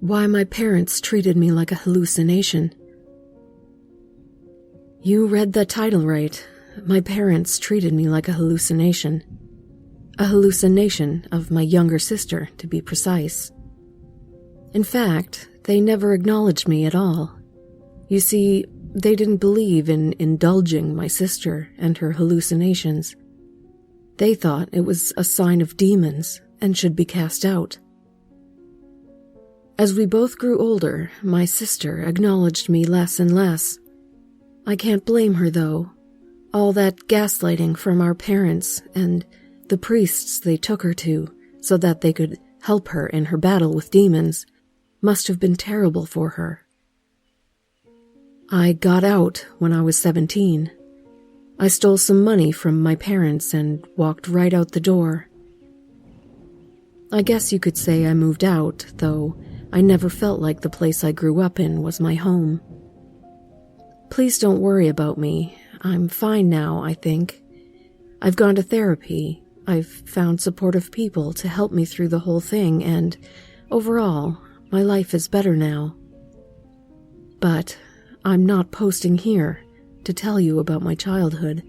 why my parents treated me like a hallucination. You read the title right. My parents treated me like a hallucination. A hallucination of my younger sister, to be precise. In fact, they never acknowledged me at all. You see, they didn't believe in indulging my sister and her hallucinations. They thought it was a sign of demons and should be cast out. As we both grew older, my sister acknowledged me less and less. I can't blame her, though. All that gaslighting from our parents and the priests they took her to so that they could help her in her battle with demons must have been terrible for her. I got out when I was 17. I stole some money from my parents and walked right out the door. I guess you could say I moved out, though I never felt like the place I grew up in was my home. Please don't worry about me. I'm fine now, I think. I've gone to therapy. I've found supportive people to help me through the whole thing, and overall, my life is better now. But I'm not posting here to tell you about my childhood.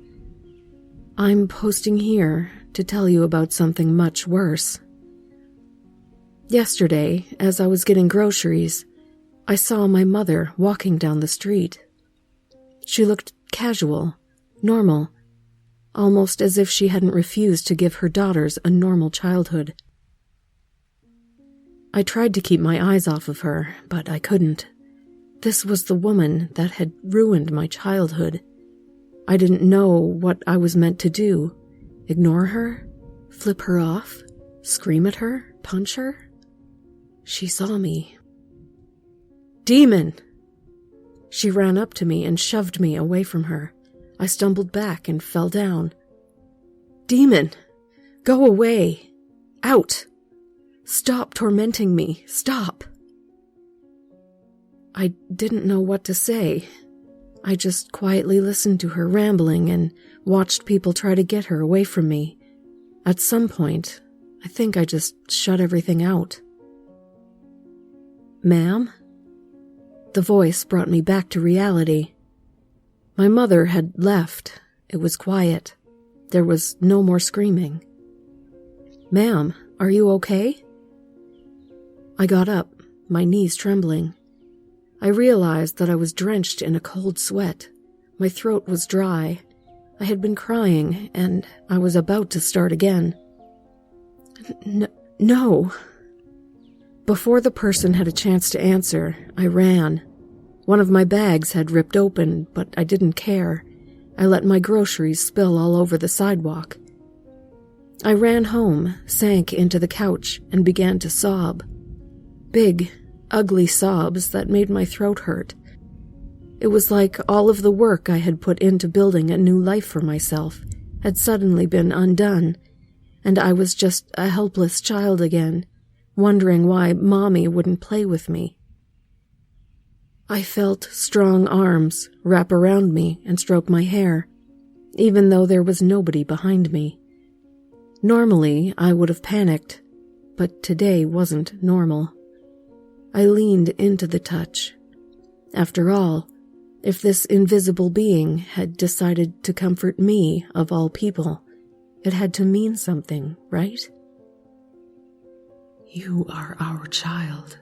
I'm posting here to tell you about something much worse. Yesterday, as I was getting groceries, I saw my mother walking down the street. She looked casual, normal, almost as if she hadn't refused to give her daughters a normal childhood. I tried to keep my eyes off of her, but I couldn't. This was the woman that had ruined my childhood. I didn't know what I was meant to do. Ignore her? Flip her off? Scream at her? Punch her? She saw me. Demon! She ran up to me and shoved me away from her. I stumbled back and fell down. Demon! Go away! Out! Stop tormenting me! Stop! I didn't know what to say. I just quietly listened to her rambling and watched people try to get her away from me. At some point, I think I just shut everything out. Ma'am? The voice brought me back to reality. My mother had left. It was quiet. There was no more screaming. Ma'am, are you okay? I got up, my knees trembling. I realized that I was drenched in a cold sweat. My throat was dry. I had been crying, and I was about to start again. No. Before the person had a chance to answer, I ran. One of my bags had ripped open, but I didn't care. I let my groceries spill all over the sidewalk. I ran home, sank into the couch, and began to sob. Big, ugly sobs that made my throat hurt. It was like all of the work I had put into building a new life for myself had suddenly been undone, and I was just a helpless child again, wondering why Mommy wouldn't play with me. I felt strong arms wrap around me and stroke my hair, even though there was nobody behind me. Normally, I would have panicked, but today wasn't normal. I leaned into the touch. After all, if this invisible being had decided to comfort me, of all people, it had to mean something, right? You are our child.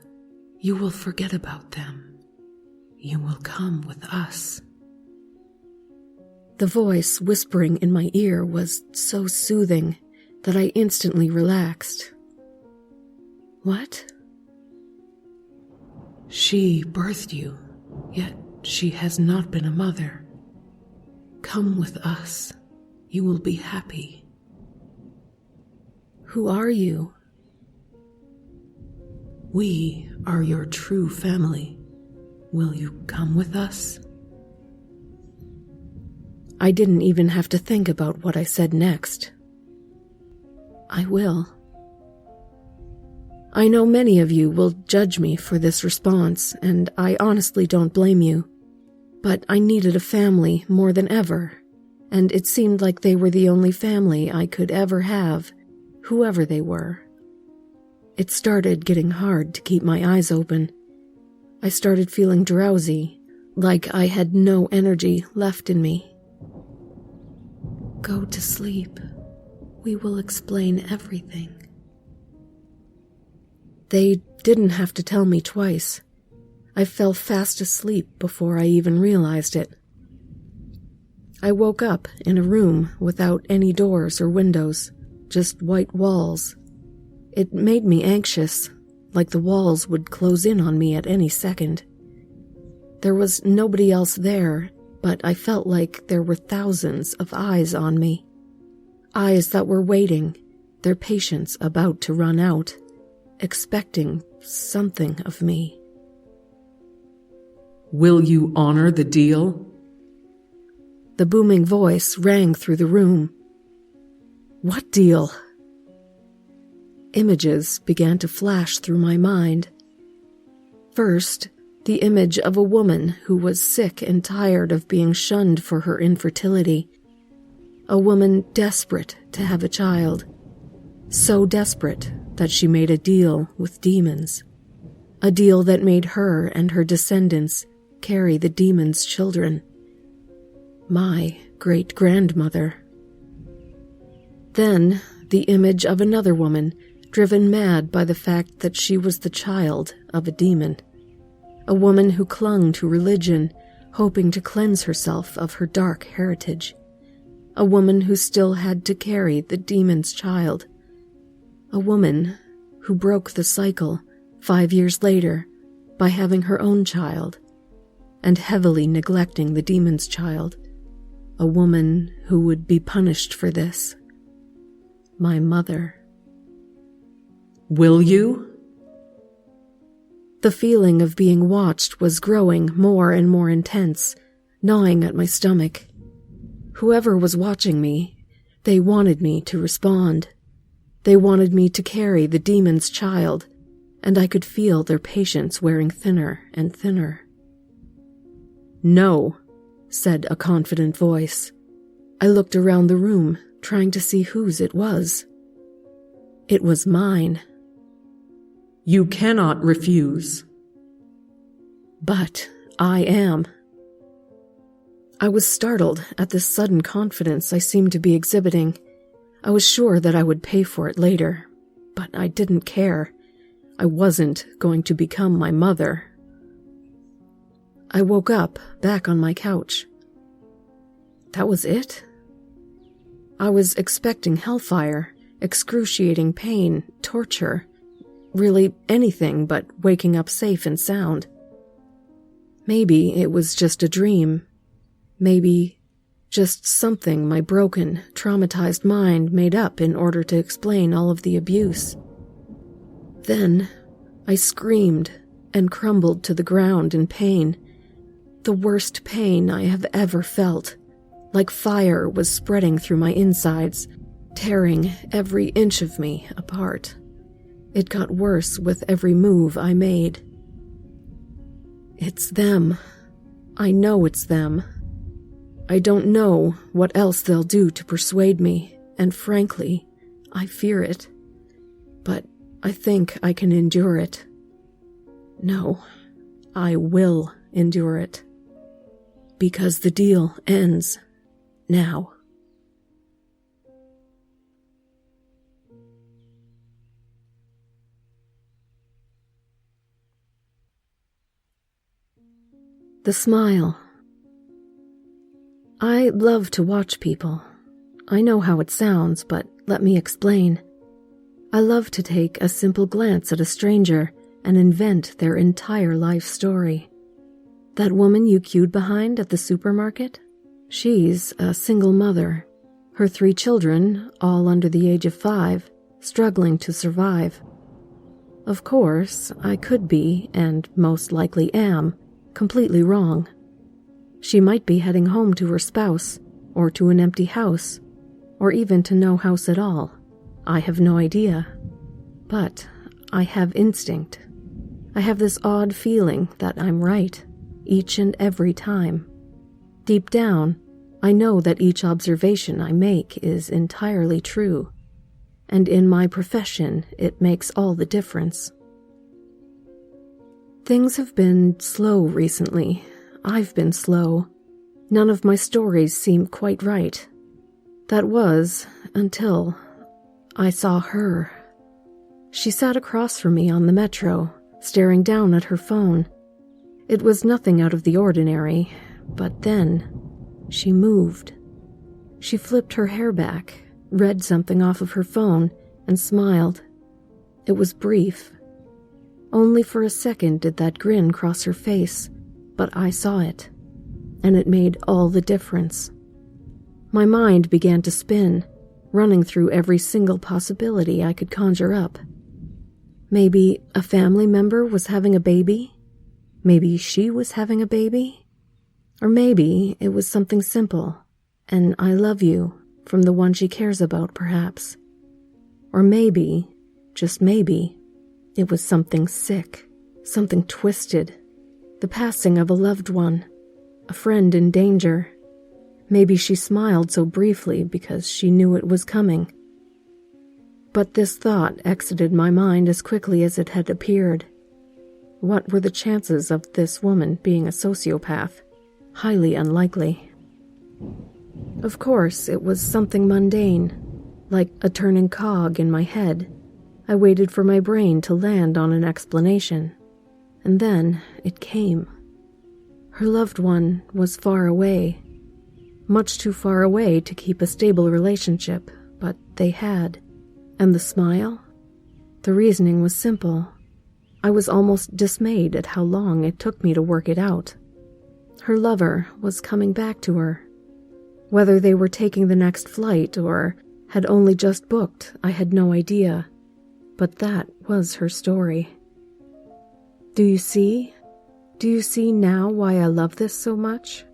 You will forget about them. You will come with us. The voice whispering in my ear was so soothing that I instantly relaxed. What? She birthed you, yet she has not been a mother. Come with us. You will be happy. Who are you? We are your true family. Will you come with us? I didn't even have to think about what I said next. I will. I know many of you will judge me for this response, and I honestly don't blame you. But I needed a family more than ever, and it seemed like they were the only family I could ever have, whoever they were. It started getting hard to keep my eyes open. I started feeling drowsy, like I had no energy left in me. "Go to sleep. We will explain everything." They didn't have to tell me twice. I fell fast asleep before I even realized it. I woke up in a room without any doors or windows, just white walls. It made me anxious, like the walls would close in on me at any second. There was nobody else there, but I felt like there were thousands of eyes on me. Eyes that were waiting, their patience about to run out, expecting something of me. "Will you honor the deal?" The booming voice rang through the room. What deal? Images began to flash through my mind. First, the image of a woman who was sick and tired of being shunned for her infertility. A woman desperate to have a child. So desperate that she made a deal with demons. A deal that made her and her descendants carry the demons' children. My great-grandmother. Then, the image of another woman, driven mad by the fact that she was the child of a demon. A woman who clung to religion, hoping to cleanse herself of her dark heritage. A woman who still had to carry the demon's child. A woman who broke the cycle 5 years later by having her own child and heavily neglecting the demon's child. A woman who would be punished for this. My mother. "Will you?" The feeling of being watched was growing more and more intense, gnawing at my stomach. Whoever was watching me, they wanted me to respond. They wanted me to carry the demon's child, and I could feel their patience wearing thinner and thinner. "No," said a confident voice. I looked around the room, trying to see whose it was. It was mine. "You cannot refuse." But I am. I was startled at the sudden confidence I seemed to be exhibiting. I was sure that I would pay for it later, but I didn't care. I wasn't going to become my mother. I woke up, back on my couch. That was it? I was expecting hellfire, excruciating pain, torture, really anything but waking up safe and sound. Maybe it was just a dream. Maybe just something my broken, traumatized mind made up in order to explain all of the abuse. Then I screamed and crumbled to the ground in pain. The worst pain I have ever felt, like fire was spreading through my insides, tearing every inch of me apart. It got worse with every move I made. It's them. I know it's them. I don't know what else they'll do to persuade me, and frankly, I fear it. But I think I can endure it. No, I will endure it. Because the deal ends now. The smile. I love to watch people. I know how it sounds, but let me explain. I love to take a simple glance at a stranger and invent their entire life story. That woman you queued behind at the supermarket? She's a single mother. Her 3 children, all under the age of 5, struggling to survive. Of course, I could be, and most likely am, completely wrong. She might be heading home to her spouse, or to an empty house, or even to no house at all. I have no idea. But I have instinct. I have this odd feeling that I'm right, each and every time. Deep down, I know that each observation I make is entirely true. and in my profession, it makes all the difference. Things have been slow recently. I've been slow. None of my stories seem quite right. That was until I saw her. She sat across from me on the metro, staring down at her phone. It was nothing out of the ordinary, but then she moved. She flipped her hair back, read something off of her phone, and smiled. It was brief. Only for a second did that grin cross her face, but I saw it, and it made all the difference. My mind began to spin, running through every single possibility I could conjure up. Maybe a family member was having a baby? Maybe she was having a baby? Or maybe it was something simple, an "I love you" from the one she cares about, perhaps. Or maybe, just maybe, it was something sick, something twisted, the passing of a loved one, a friend in danger. Maybe she smiled so briefly because she knew it was coming. But this thought exited my mind as quickly as it had appeared. What were the chances of this woman being a sociopath? Highly unlikely. Of course, it was something mundane, like a turning cog in my head. I waited for my brain to land on an explanation, and then it came. Her loved one was far away, much too far away to keep a stable relationship, but they had. And the smile? The reasoning was simple. I was almost dismayed at how long it took me to work it out. Her lover was coming back to her. Whether they were taking the next flight or had only just booked, I had no idea. But that was her story. Do you see? Do you see now why I love this so much?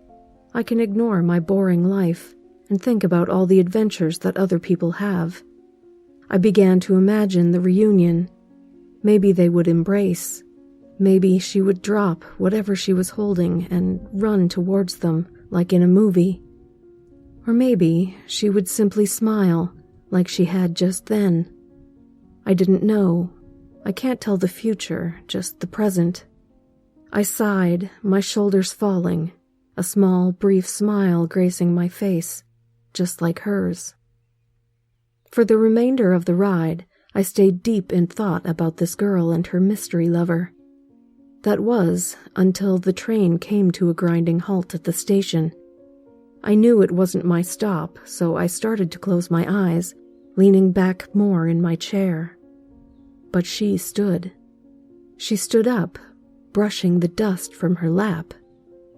I can ignore my boring life and think about all the adventures that other people have. I began to imagine the reunion. Maybe they would embrace. Maybe she would drop whatever she was holding and run towards them like in a movie. Or maybe she would simply smile like she had just then. I didn't know. I can't tell the future, just the present. I sighed, my shoulders falling, a small, brief smile gracing my face, just like hers. For the remainder of the ride, I stayed deep in thought about this girl and her mystery lover. That was until the train came to a grinding halt at the station. I knew it wasn't my stop, so I started to close my eyes, leaning back more in my chair. But she stood. She stood up, brushing the dust from her lap,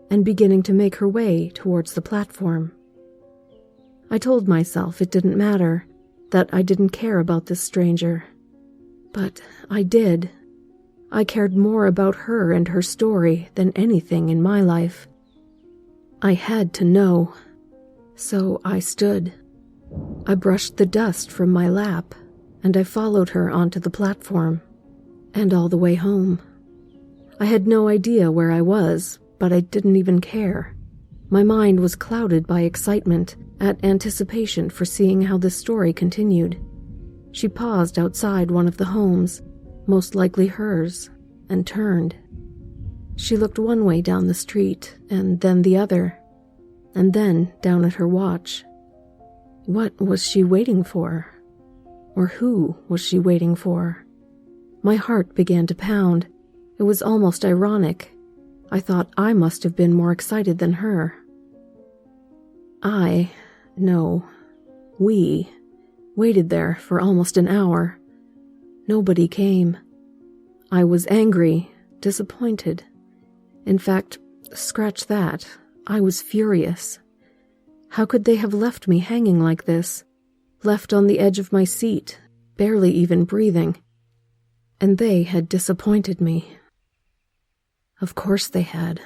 and beginning to make her way towards the platform. I told myself it didn't matter, that I didn't care about this stranger. But I did. I cared more about her and her story than anything in my life. I had to know. So I stood. I brushed the dust from my lap, and I followed her onto the platform, and all the way home. I had no idea where I was, but I didn't even care. My mind was clouded by excitement at anticipation for seeing how this story continued. She paused outside one of the homes, most likely hers, and turned. She looked one way down the street, and then the other, and then down at her watch. What was she waiting for? Or who was she waiting for? My heart began to pound. It was almost ironic. I thought I must have been more excited than her. We waited there for almost an hour. Nobody came. I was angry, disappointed. In fact, scratch that, I was furious. How could they have left me hanging like this? Left on the edge of my seat, barely even breathing. And they had disappointed me. Of course they had.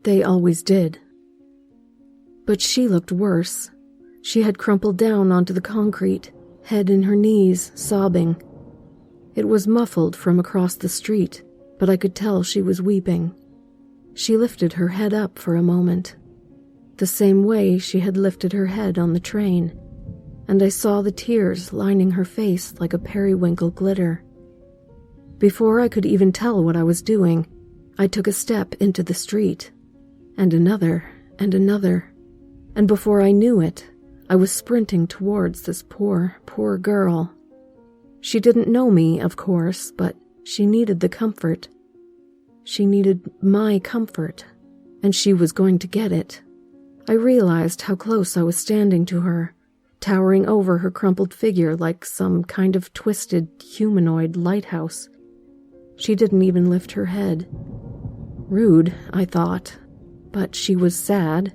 They always did. But she looked worse. She had crumpled down onto the concrete, head in her knees, sobbing. It was muffled from across the street, but I could tell she was weeping. She lifted her head up for a moment, the same way she had lifted her head on the train. and I saw the tears lining her face like a periwinkle glitter. Before I could even tell what I was doing, I took a step into the street, and another, and before I knew it, I was sprinting towards this poor, poor girl. She didn't know me, of course, but she needed the comfort. She needed my comfort, and she was going to get it. I realized how close I was standing to her, towering over her crumpled figure like some kind of twisted humanoid lighthouse. She didn't even lift her head. Rude, I thought, but she was sad.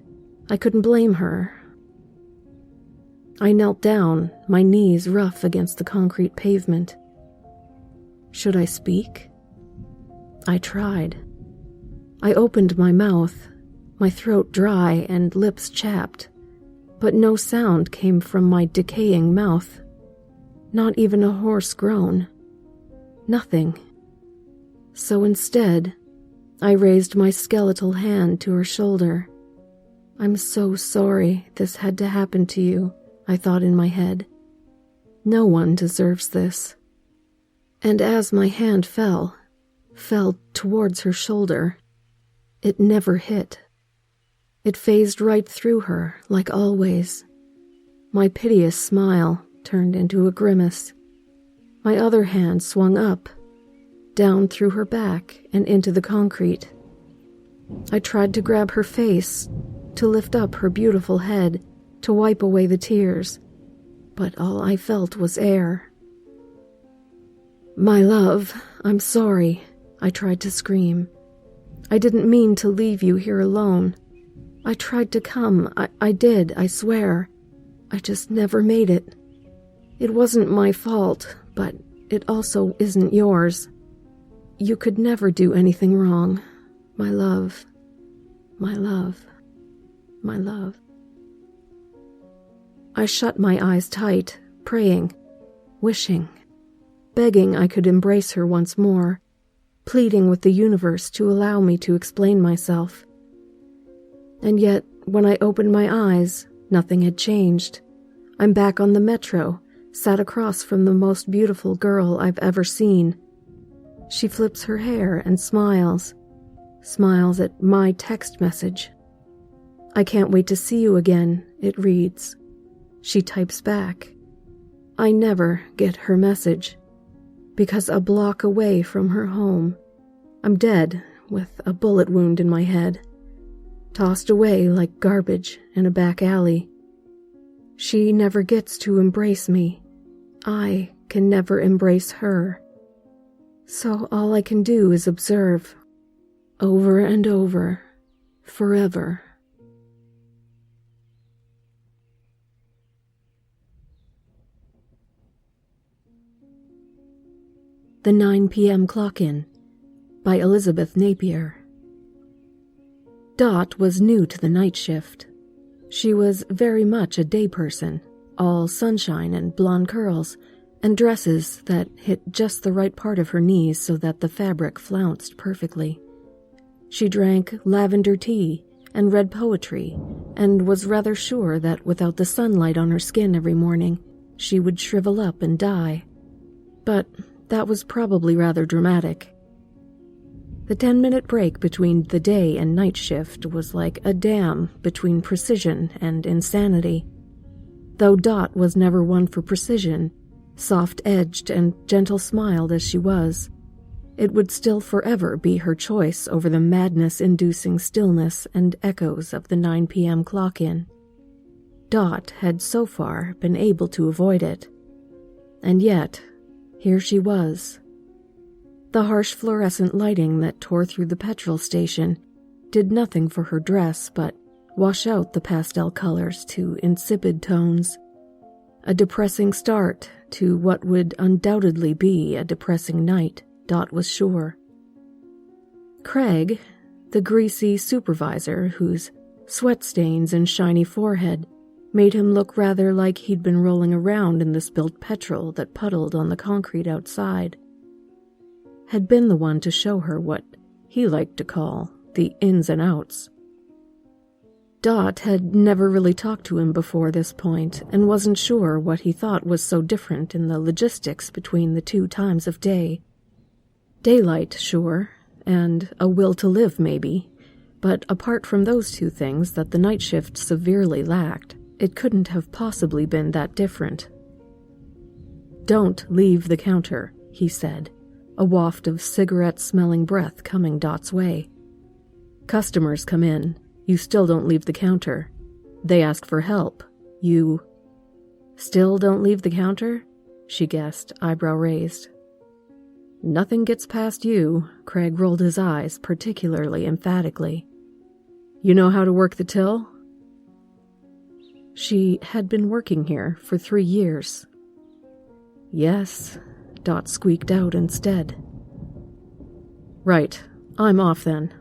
I couldn't blame her. I knelt down, my knees rough against the concrete pavement. Should I speak? I tried. I opened my mouth, my throat dry and lips chapped, but no sound came from my decaying mouth. Not even a hoarse groan. Nothing. So instead, I raised my skeletal hand to her shoulder. I'm so sorry this had to happen to you, I thought in my head. No one deserves this. And as my hand fell towards her shoulder, it never hit. It phased right through her, like always. My piteous smile turned into a grimace. My other hand swung up, down through her back and into the concrete. I tried to grab her face, to lift up her beautiful head, to wipe away the tears, but all I felt was air. My love, I'm sorry, I tried to scream. I didn't mean to leave you here alone. I tried to come, I did, I swear. I just never made it. It wasn't my fault, but it also isn't yours. You could never do anything wrong, my love, my love, my love. I shut my eyes tight, praying, wishing, begging I could embrace her once more, pleading with the universe to allow me to explain myself. And yet, when I opened my eyes, nothing had changed. I'm back on the metro, sat across from the most beautiful girl I've ever seen. She flips her hair and smiles at my text message. I can't wait to see you again, it reads. She types back. I never get her message, because a block away from her home, I'm dead with a bullet wound in my head, tossed away like garbage in a back alley. She never gets to embrace me. I can never embrace her. So all I can do is observe, over and over, forever. The 9 p.m. Clock-In by Elizabeth Napier. Dot was new to the night shift. She was very much a day person, all sunshine and blonde curls, and dresses that hit just the right part of her knees so that the fabric flounced perfectly. She drank lavender tea and read poetry, and was rather sure that without the sunlight on her skin every morning, she would shrivel up and die. But that was probably rather dramatic. The 10-minute break between the day and night shift was like a dam between precision and insanity. Though Dot was never one for precision, soft-edged and gentle-smiled as she was, it would still forever be her choice over the madness-inducing stillness and echoes of the 9 p.m. clock-in. Dot had so far been able to avoid it. And yet, here she was. The harsh fluorescent lighting that tore through the petrol station did nothing for her dress but wash out the pastel colors to insipid tones. A depressing start to what would undoubtedly be a depressing night, Dot was sure. Craig, the greasy supervisor whose sweat stains and shiny forehead made him look rather like he'd been rolling around in the spilled petrol that puddled on the concrete outside, had been the one to show her what he liked to call the ins and outs. Dot had never really talked to him before this point and wasn't sure what he thought was so different in the logistics between the two times of day. Daylight, sure, and a will to live, maybe, but apart from those two things that the night shift severely lacked, it couldn't have possibly been that different. "Don't leave the counter," he said, a waft of cigarette-smelling breath coming Dot's way. "Customers come in. You still don't leave the counter. They ask for help. You—" "Still don't leave the counter?" she guessed, eyebrow raised. "Nothing gets past you," Craig rolled his eyes particularly emphatically. "You know how to work the till?" She had been working here for 3 years. "Yes," Dot squeaked out instead. "Right, I'm off then."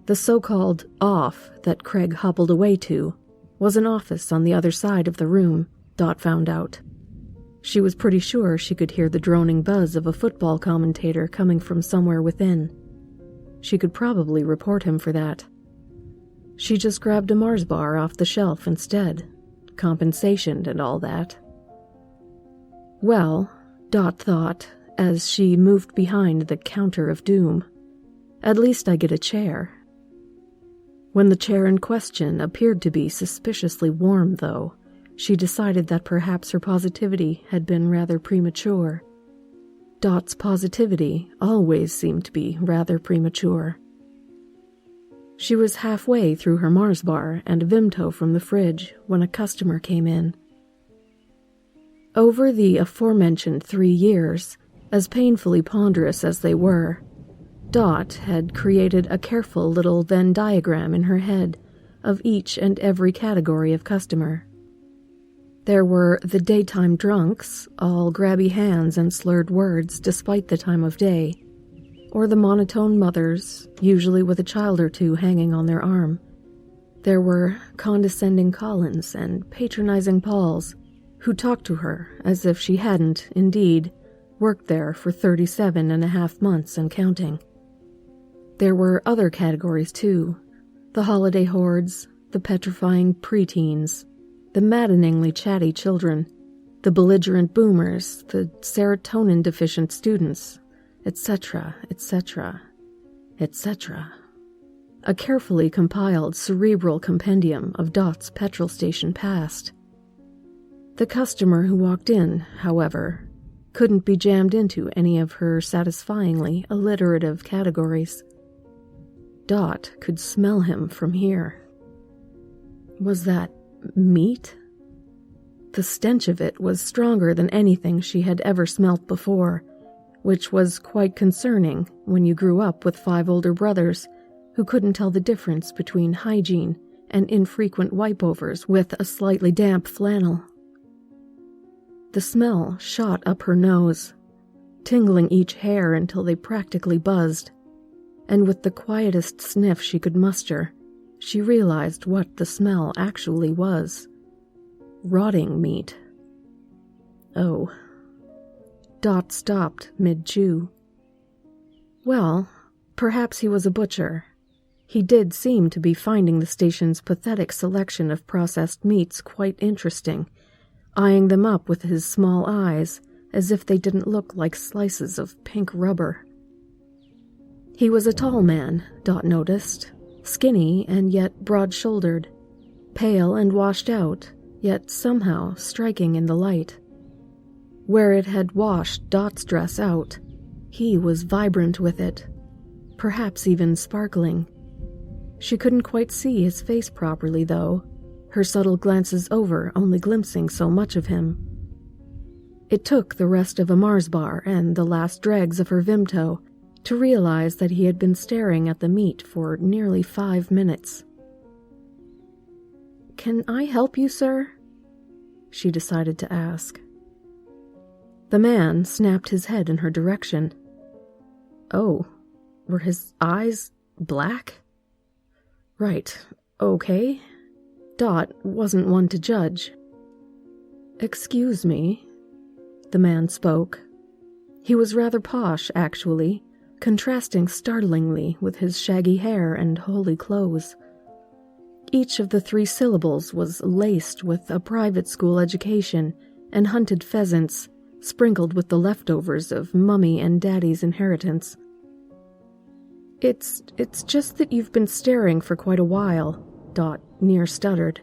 The so-called off that Craig hobbled away to was an office on the other side of the room, Dot found out. She was pretty sure she could hear the droning buzz of a football commentator coming from somewhere within. She could probably report him for that. She just grabbed a Mars bar off the shelf instead. Compensation and all that. Well, Dot thought, as she moved behind the counter of doom, at least I get a chair. When the chair in question appeared to be suspiciously warm, though, she decided that perhaps her positivity had been rather premature. Dot's positivity always seemed to be rather premature. She was halfway through her Mars bar and a Vimto from the fridge when a customer came in. Over the aforementioned 3 years, as painfully ponderous as they were, Dot had created a careful little Venn diagram in her head of each and every category of customer. There were the daytime drunks, all grabby hands and slurred words despite the time of day, or the monotone mothers, usually with a child or two hanging on their arm. There were condescending Collins and patronizing Pauls, who talked to her as if she hadn't, indeed, worked there for 37.5 months and counting. There were other categories, too. The holiday hordes, the petrifying preteens, the maddeningly chatty children, the belligerent boomers, the serotonin-deficient students, etc., etc., etc. A carefully compiled cerebral compendium of Dot's petrol station past. The customer who walked in, however, couldn't be jammed into any of her satisfyingly alliterative categories. Dot could smell him from here. Was that meat? The stench of it was stronger than anything she had ever smelt before, which was quite concerning when you grew up with 5 older brothers who couldn't tell the difference between hygiene and infrequent wipeovers with a slightly damp flannel. The smell shot up her nose, tingling each hair until they practically buzzed, and with the quietest sniff she could muster, she realized what the smell actually was. Rotting meat. Oh. Dot stopped mid-chew. Well, perhaps he was a butcher. He did seem to be finding the station's pathetic selection of processed meats quite interesting, eyeing them up with his small eyes as if they didn't look like slices of pink rubber. He was a tall man, Dot noticed, skinny and yet broad-shouldered, pale and washed out, yet somehow striking in the light. Where it had washed Dot's dress out, he was vibrant with it, perhaps even sparkling. She couldn't quite see his face properly, though, her subtle glances over only glimpsing so much of him. It took the rest of a Mars bar and the last dregs of her Vimto to realize that he had been staring at the meat for nearly 5 minutes. "Can I help you, sir?" she decided to ask. The man snapped his head in her direction. Oh, were his eyes black? Right, okay. Dot wasn't one to judge. "Excuse me," the man spoke. He was rather posh, actually, contrasting startlingly with his shaggy hair and holey clothes. Each of the 3 syllables was laced with a private school education and hunted pheasants, sprinkled with the leftovers of Mummy and Daddy's inheritance. It's just that you've been staring for quite a while, Dot near stuttered,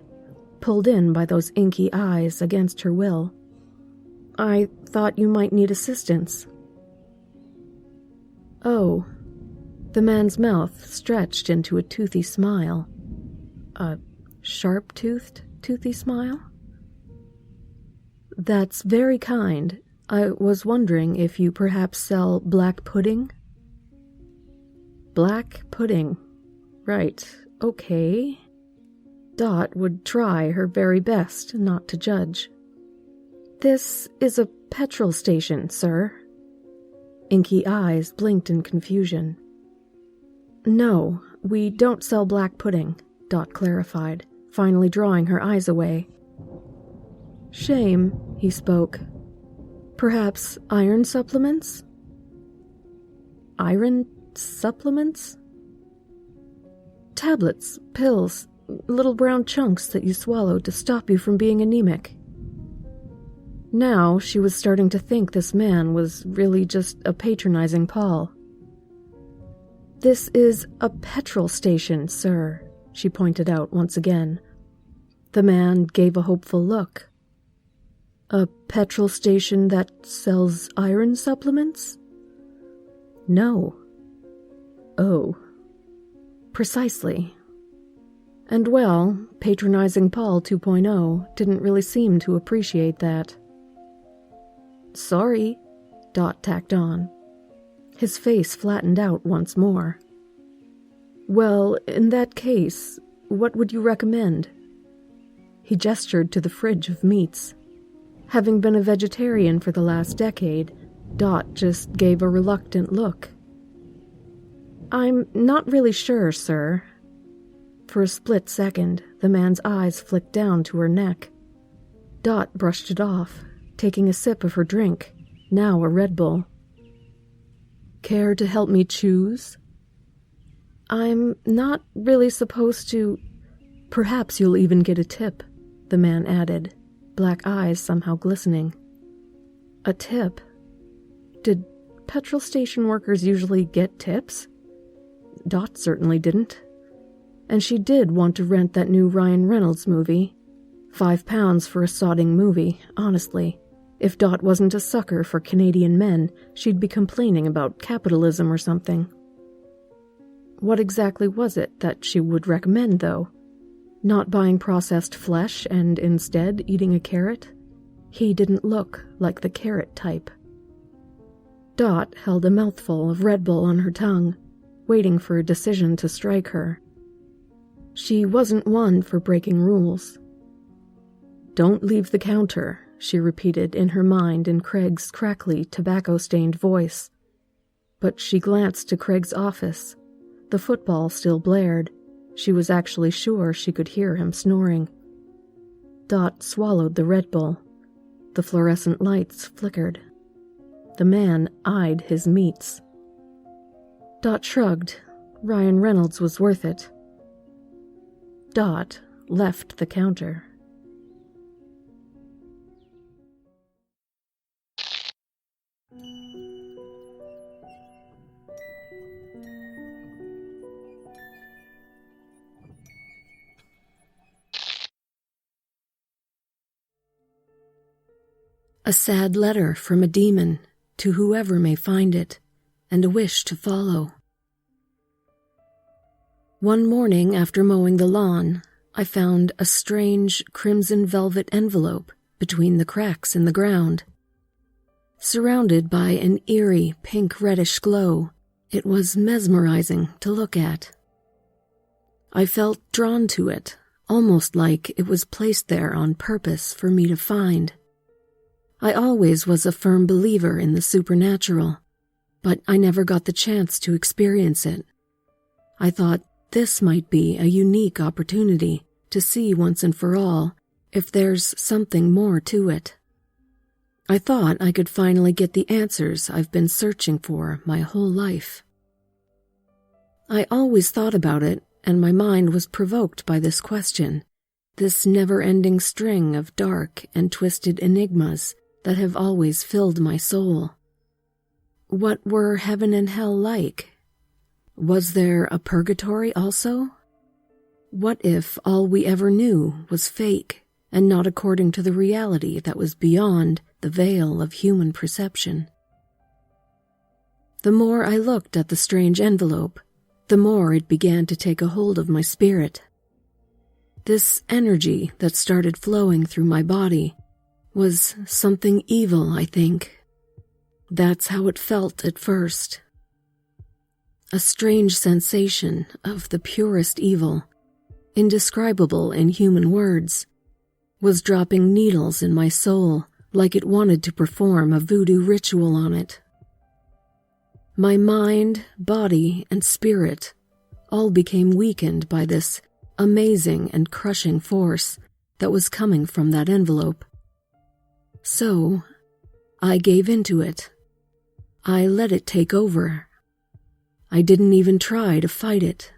pulled in by those inky eyes against her will. I thought you might need assistance. Oh. The man's mouth stretched into a toothy smile. A sharp-toothed, toothy smile? That's very kind. I was wondering if you perhaps sell black pudding? Black pudding. Right, okay. Dot would try her very best not to judge. This is a petrol station, sir. Inky eyes blinked in confusion. No, we don't sell black pudding, Dot clarified, finally drawing her eyes away. Shame, he spoke. Perhaps iron supplements? Iron supplements? Tablets, pills, little brown chunks that you swallow to stop you from being anemic. Now she was starting to think this man was really just a patronizing Paul. This is a petrol station, sir, she pointed out once again. The man gave a hopeful look. A petrol station that sells iron supplements? No. Oh. Precisely. And well, patronizing Paul 2.0 didn't really seem to appreciate that. Sorry, Dot tacked on. His face flattened out once more. Well, in that case, what would you recommend? He gestured to the fridge of meats. Having been a vegetarian for the last decade, Dot just gave a reluctant look. I'm not really sure, sir. For a split second, the man's eyes flicked down to her neck. Dot brushed it off, taking a sip of her drink, now a Red Bull. Care to help me choose? I'm not really supposed to... Perhaps you'll even get a tip, the man added, black eyes somehow glistening. A tip? Did petrol station workers usually get tips? Dot certainly didn't. And she did want to rent that new Ryan Reynolds movie. £5 for a sodding movie, honestly. If Dot wasn't a sucker for Canadian men, she'd be complaining about capitalism or something. What exactly was it that she would recommend, though? Not buying processed flesh and instead eating a carrot? He didn't look like the carrot type. Dot held a mouthful of Red Bull on her tongue, waiting for a decision to strike her. She wasn't one for breaking rules. Don't leave the counter, she repeated in her mind in Craig's crackly, tobacco-stained voice. But she glanced to Craig's office. The football still blared. She was actually sure she could hear him snoring. Dot swallowed the Red Bull. The fluorescent lights flickered. The man eyed his meats. Dot shrugged. Ryan Reynolds was worth it. Dot left the counter. A sad letter from a demon to whoever may find it, and a wish to follow. One morning after mowing the lawn, I found a strange crimson velvet envelope between the cracks in the ground. Surrounded by an eerie pink-reddish glow, it was mesmerizing to look at. I felt drawn to it, almost like it was placed there on purpose for me to find. I always was a firm believer in the supernatural, but I never got the chance to experience it. I thought this might be a unique opportunity to see once and for all if there's something more to it. I thought I could finally get the answers I've been searching for my whole life. I always thought about it and my mind was provoked by this question, this never-ending string of dark and twisted enigmas that have always filled my soul. What were heaven and hell like? Was there a purgatory also? What if all we ever knew was fake and not according to the reality that was beyond the veil of human perception? The more I looked at the strange envelope, the more it began to take a hold of my spirit. This energy that started flowing through my body was something evil, I think. That's how it felt at first. A strange sensation of the purest evil, indescribable in human words, was dropping needles in my soul like it wanted to perform a voodoo ritual on it. My mind, body, and spirit all became weakened by this amazing and crushing force that was coming from that envelope. So, I gave into it. I let it take over. I didn't even try to fight it.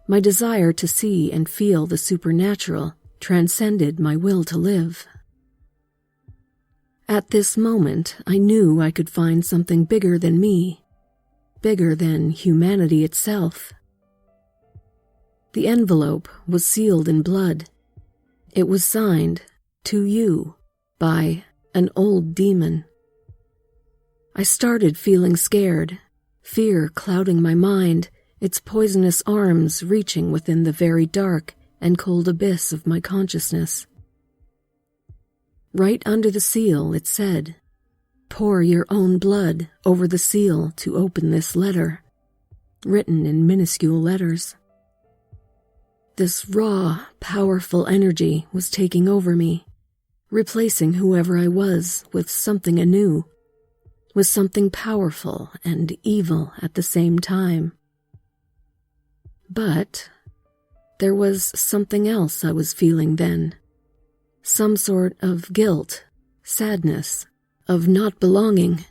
My desire to see and feel the supernatural transcended my will to live. At this moment, I knew I could find something bigger than me, bigger than humanity itself. The envelope was sealed in blood. It was signed, "To you," by an old demon. I started feeling scared, fear clouding my mind, its poisonous arms reaching within the very dark and cold abyss of my consciousness. Right under the seal it said, "Pour your own blood over the seal to open this letter," written in minuscule letters. This raw, powerful energy was taking over me, replacing whoever I was with something anew, with something powerful and evil at the same time. But there was something else I was feeling then, some sort of guilt, sadness, of not belonging.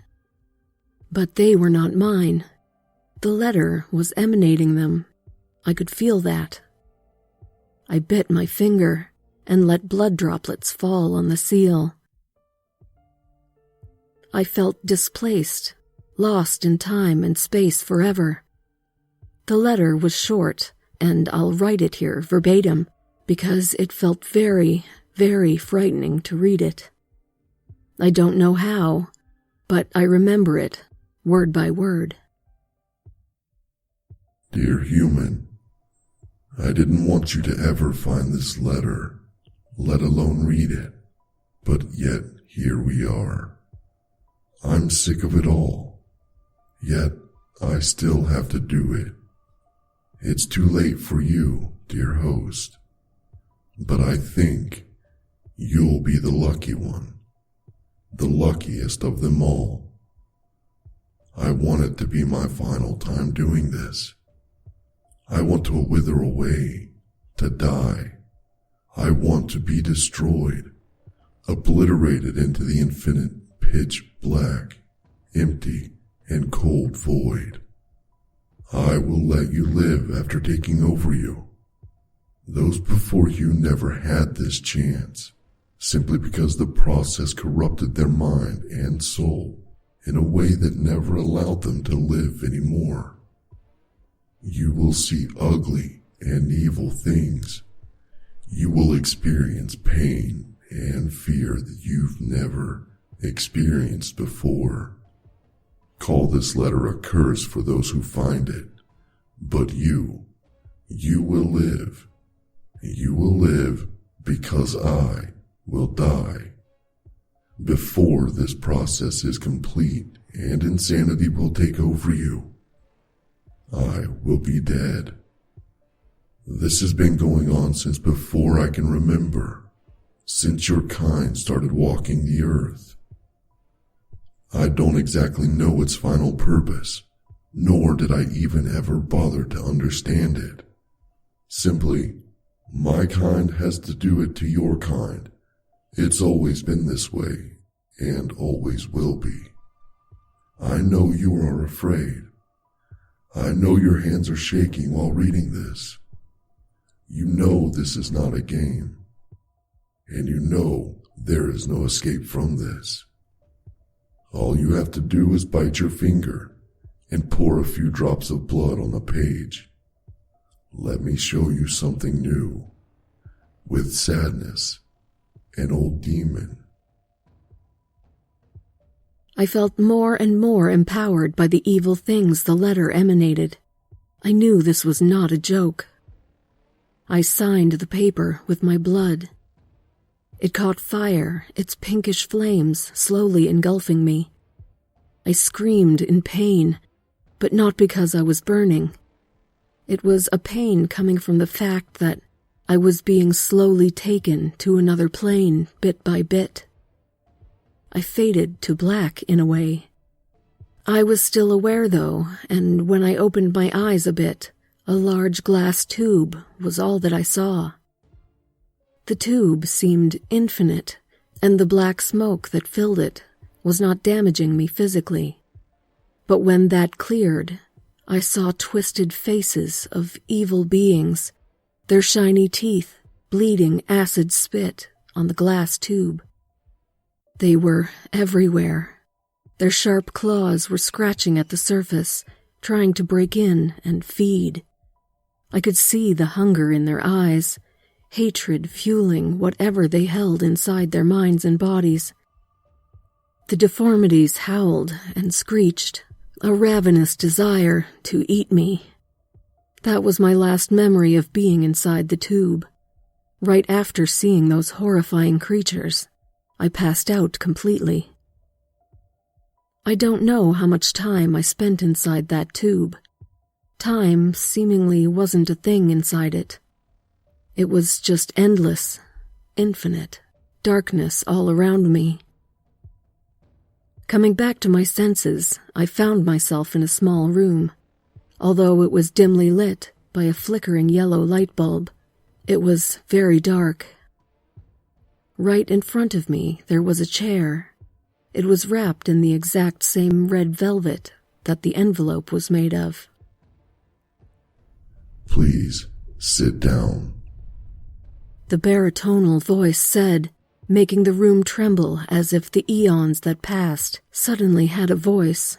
But they were not mine. The letter was emanating them. I could feel that. I bit my finger and let blood droplets fall on the seal. I felt displaced, lost in time and space forever. The letter was short, and I'll write it here verbatim because it felt very, very frightening to read it. I don't know how, but I remember it, word by word. Dear human, I didn't want you to ever find this letter, let alone read it, but yet here we are. I'm sick of it all, yet I still have to do it. It's too late for you, dear host, but I think you'll be the lucky one, the luckiest of them all. I want it to be my final time doing this. I want to wither away, to die. I want to be destroyed, obliterated into the infinite pitch black, empty, and cold void. I will let you live after taking over you. Those before you never had this chance, simply because the process corrupted their mind and soul in a way that never allowed them to live anymore. You will see ugly and evil things. You will experience pain and fear that you've never experienced before. Call this letter a curse for those who find it, but you will live. You will live because I will die. Before this process is complete and insanity will take over you, I will be dead. This has been going on since before I can remember, since your kind started walking the earth. I don't exactly know its final purpose, nor did I even ever bother to understand it. Simply, my kind has to do it to your kind. It's always been this way, and always will be. I know you are afraid. I know your hands are shaking while reading this. You know this is not a game. And you know there is no escape from this. All you have to do is bite your finger and pour a few drops of blood on the page. Let me show you something new. With sadness, an old demon. I felt more and more empowered by the evil things the letter emanated. I knew this was not a joke. I signed the paper with my blood. It caught fire, its pinkish flames slowly engulfing me. I screamed in pain, but not because I was burning. It was a pain coming from the fact that I was being slowly taken to another plane bit by bit. I faded to black in a way. I was still aware, though, and when I opened my eyes a bit, a large glass tube was all that I saw. The tube seemed infinite, and the black smoke that filled it was not damaging me physically. But when that cleared, I saw twisted faces of evil beings, their shiny teeth bleeding acid spit on the glass tube. They were everywhere. Their sharp claws were scratching at the surface, trying to break in and feed. I could see the hunger in their eyes, hatred fueling whatever they held inside their minds and bodies. The deformities howled and screeched, a ravenous desire to eat me. That was my last memory of being inside the tube. Right after seeing those horrifying creatures, I passed out completely. I don't know how much time I spent inside that tube. Time seemingly wasn't a thing inside it. It was just endless, infinite, darkness all around me. Coming back to my senses, I found myself in a small room. Although it was dimly lit by a flickering yellow light bulb, it was very dark. Right in front of me, there was a chair. It was wrapped in the exact same red velvet that the envelope was made of. Please, sit down. The baritonal voice said, making the room tremble as if the eons that passed suddenly had a voice.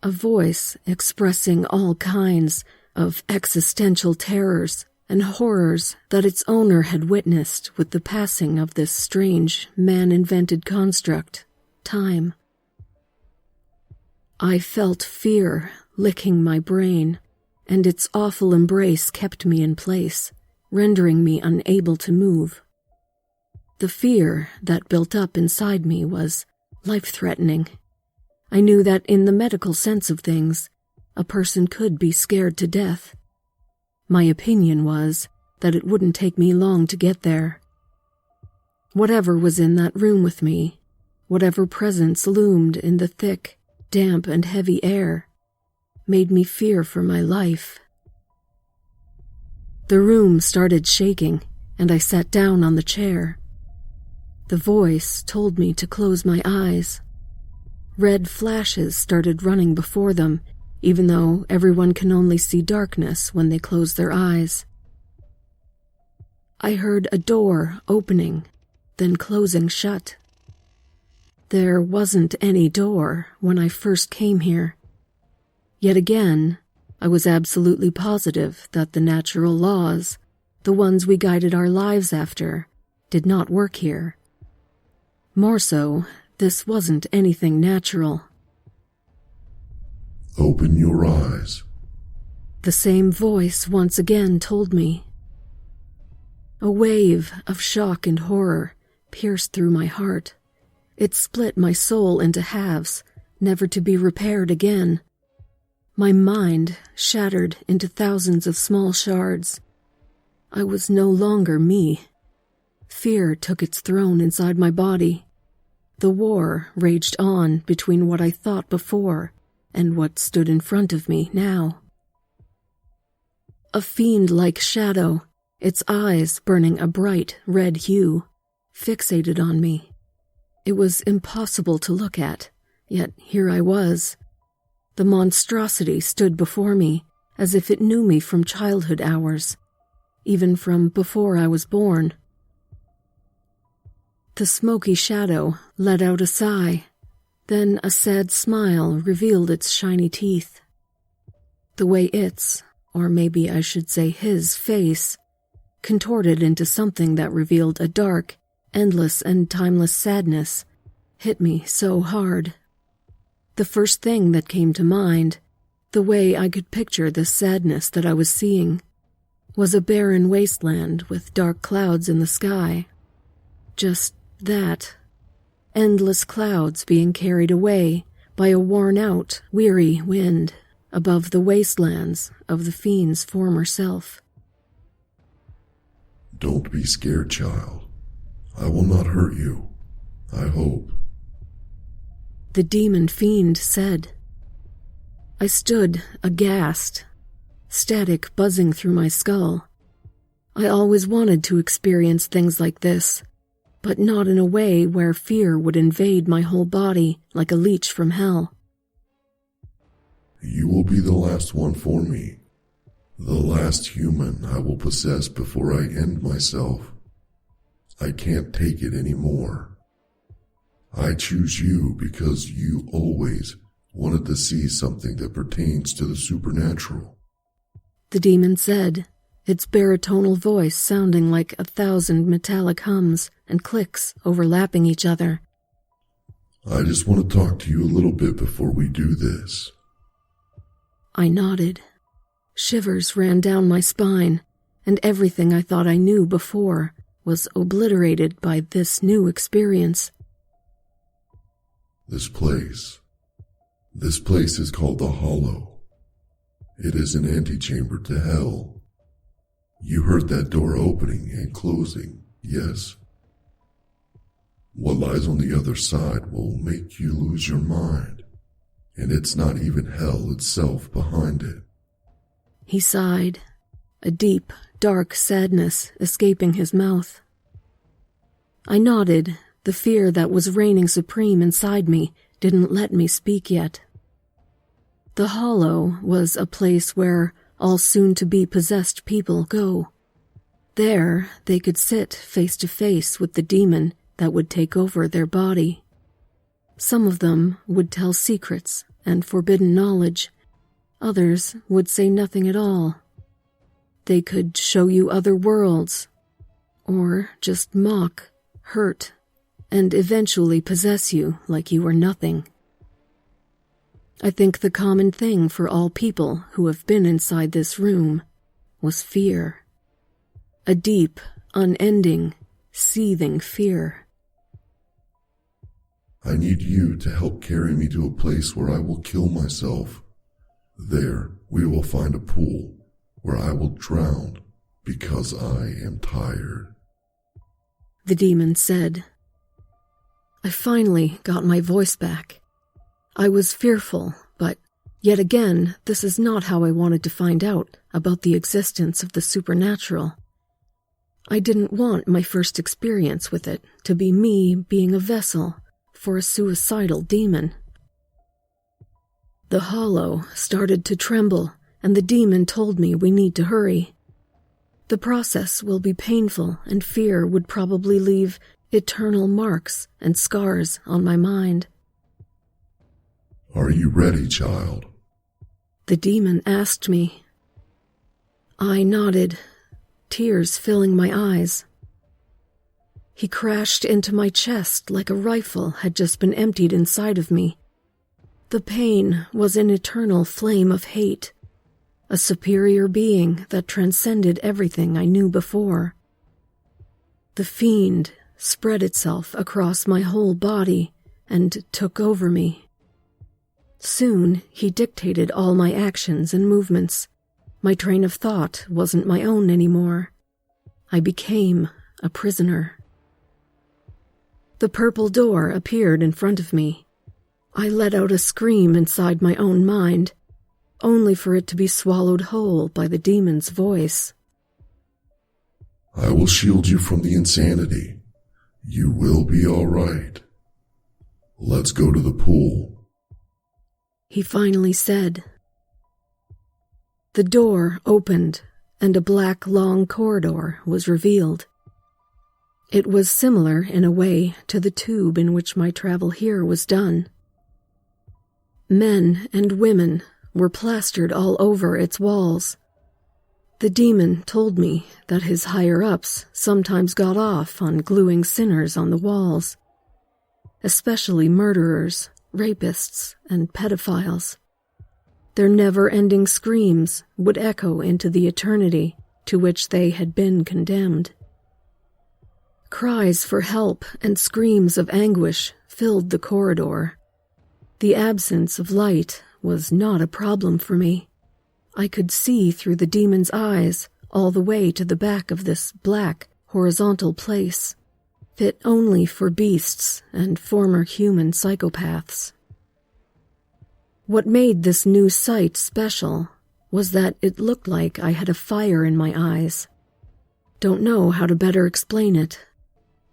A voice expressing all kinds of existential terrors and horrors that its owner had witnessed with the passing of this strange, man-invented construct, time. I felt fear licking my brain, and its awful embrace kept me in place, rendering me unable to move. The fear that built up inside me was life-threatening. I knew that in the medical sense of things, a person could be scared to death. My opinion was that it wouldn't take me long to get there. Whatever was in that room with me, whatever presence loomed in the thick, damp and heavy air, made me fear for my life. The room started shaking, and I sat down on the chair. The voice told me to close my eyes. Red flashes started running before them, even though everyone can only see darkness when they close their eyes. I heard a door opening, then closing shut. There wasn't any door when I first came here. Yet again, I was absolutely positive that the natural laws, the ones we guided our lives after, did not work here. More so, this wasn't anything natural. Open your eyes. The same voice once again told me. A wave of shock and horror pierced through my heart. It split my soul into halves, never to be repaired again. My mind shattered into thousands of small shards. I was no longer me. Fear took its throne inside my body. The war raged on between what I thought before and what stood in front of me now. A fiend-like shadow, its eyes burning a bright red hue, fixated on me. It was impossible to look at, yet here I was. The monstrosity stood before me as if it knew me from childhood hours, even from before I was born. The smoky shadow let out a sigh, then a sad smile revealed its shiny teeth. The way its, or maybe I should say his, face contorted into something that revealed a dark, endless and timeless sadness hit me so hard. The first thing that came to mind, the way I could picture the sadness that I was seeing, was a barren wasteland with dark clouds in the sky. Just that. Endless clouds being carried away by a worn-out, weary wind above the wastelands of the fiend's former self. Don't be scared, child. I will not hurt you. I hope. The demon fiend said. I stood aghast, static buzzing through my skull. I always wanted to experience things like this, but not in a way where fear would invade my whole body like a leech from hell. You will be the last one for me. The last human I will possess before I end myself. I can't take it anymore. I choose you because you always wanted to see something that pertains to the supernatural. The demon said, its baritonal voice sounding like 1,000 metallic hums and clicks overlapping each other. I just want to talk to you a little bit before we do this. I nodded. Shivers ran down my spine, and everything I thought I knew before was obliterated by this new experience. This place is called the Hollow. It is an antechamber to hell. You heard that door opening and closing, yes? What lies on the other side will make you lose your mind, and it's not even hell itself behind it. He sighed, a deep, dark sadness escaping his mouth. I nodded. The fear that was reigning supreme inside me didn't let me speak yet. The Hollow was a place where all soon-to-be possessed people go. There, they could sit face to face with the demon that would take over their body. Some of them would tell secrets and forbidden knowledge. Others would say nothing at all. They could show you other worlds, or just mock, hurt, and eventually possess you like you were nothing. I think the common thing for all people who have been inside this room was fear. A deep, unending, seething fear. I need you to help carry me to a place where I will kill myself. There we will find a pool where I will drown because I am tired. The demon said. I finally got my voice back. I was fearful, but yet again, this is not how I wanted to find out about the existence of the supernatural. I didn't want my first experience with it to be me being a vessel for a suicidal demon. The Hollow started to tremble, and the demon told me we need to hurry. The process will be painful, and fear would probably leave eternal marks and scars on my mind. Are you ready, child? The demon asked me. I nodded, tears filling my eyes. He crashed into my chest like a rifle had just been emptied inside of me. The pain was an eternal flame of hate, a superior being that transcended everything I knew before. The fiend spread itself across my whole body and took over me. Soon he dictated all my actions and movements. My train of thought wasn't my own anymore. I became a prisoner. The purple door appeared in front of me. I let out a scream inside my own mind, only for it to be swallowed whole by the demon's voice. I will shield you from the insanity. You will be all right. Let's go to the pool. he finally said. The door opened, and a black, long corridor was revealed. It was similar, in a way, to the tube in which my travel here was done. Men and women were plastered all over its walls. The demon told me that his higher-ups sometimes got off on gluing sinners on the walls, especially murderers, rapists, and pedophiles. Their never-ending screams would echo into the eternity to which they had been condemned. Cries for help and screams of anguish filled the corridor. The absence of light was not a problem for me. I could see through the demon's eyes all the way to the back of this black, horizontal place, fit only for beasts and former human psychopaths. What made this new sight special was that it looked like I had a fire in my eyes. Don't know how to better explain it.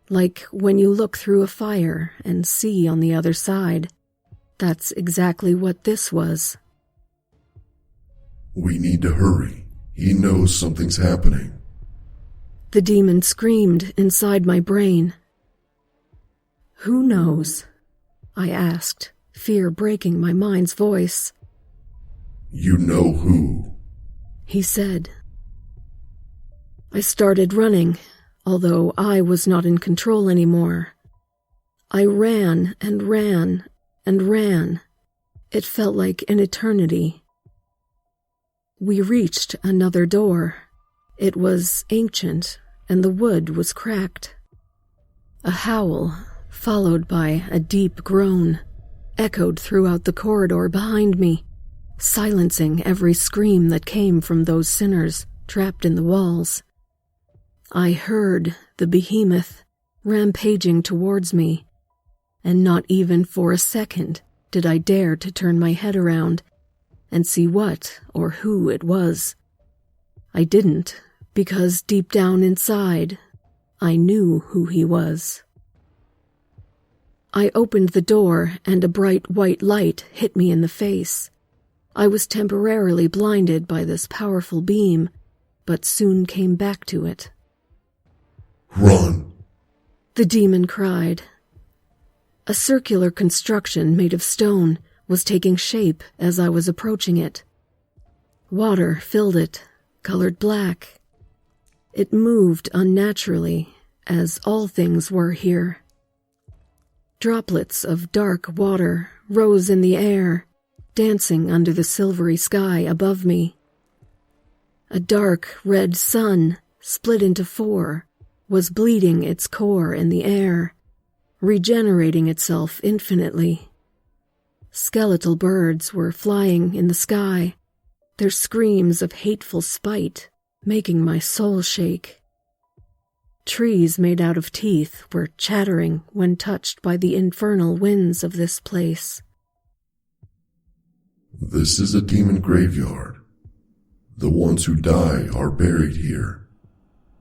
Like when you look through a fire and see on the other side. That's exactly what this was. We need to hurry. He knows something's happening. The demon screamed inside my brain. Who knows? I asked, fear breaking my mind's voice. You know who, he said. I started running, although I was not in control anymore. I ran and ran and ran. It felt like an eternity. We reached another door. It was ancient, and the wood was cracked. A howl, followed by a deep groan, echoed throughout the corridor behind me, silencing every scream that came from those sinners trapped in the walls. I heard the behemoth rampaging towards me, and not even for a second did I dare to turn my head around and see what or who it was. I didn't, because deep down inside, I knew who he was. I opened the door and a bright white light hit me in the face. I was temporarily blinded by this powerful beam, but soon came back to it. Run! The demon cried. A circular construction made of stone was taking shape as I was approaching it. Water filled it, colored black. It moved unnaturally, as all things were here. Droplets of dark water rose in the air, dancing under the silvery sky above me. A dark red sun, split into four, was bleeding its core in the air, regenerating itself infinitely. Skeletal birds were flying in the sky, their screams of hateful spite making my soul shake. Trees made out of teeth were chattering when touched by the infernal winds of this place. This is a demon graveyard. The ones who die are buried here.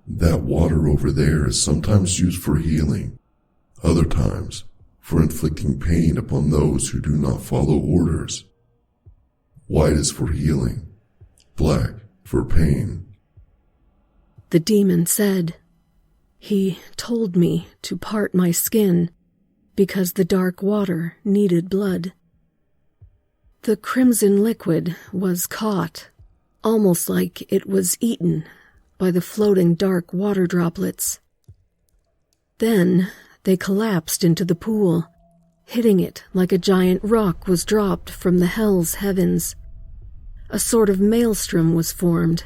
That water over there is sometimes used for healing, other times for inflicting pain upon those who do not follow orders. White is for healing, black for pain. The demon said. He told me to part my skin because the dark water needed blood. The crimson liquid was caught, almost like it was eaten by the floating dark water droplets. Then they collapsed into the pool, hitting it like a giant rock was dropped from the hell's heavens. A sort of maelstrom was formed,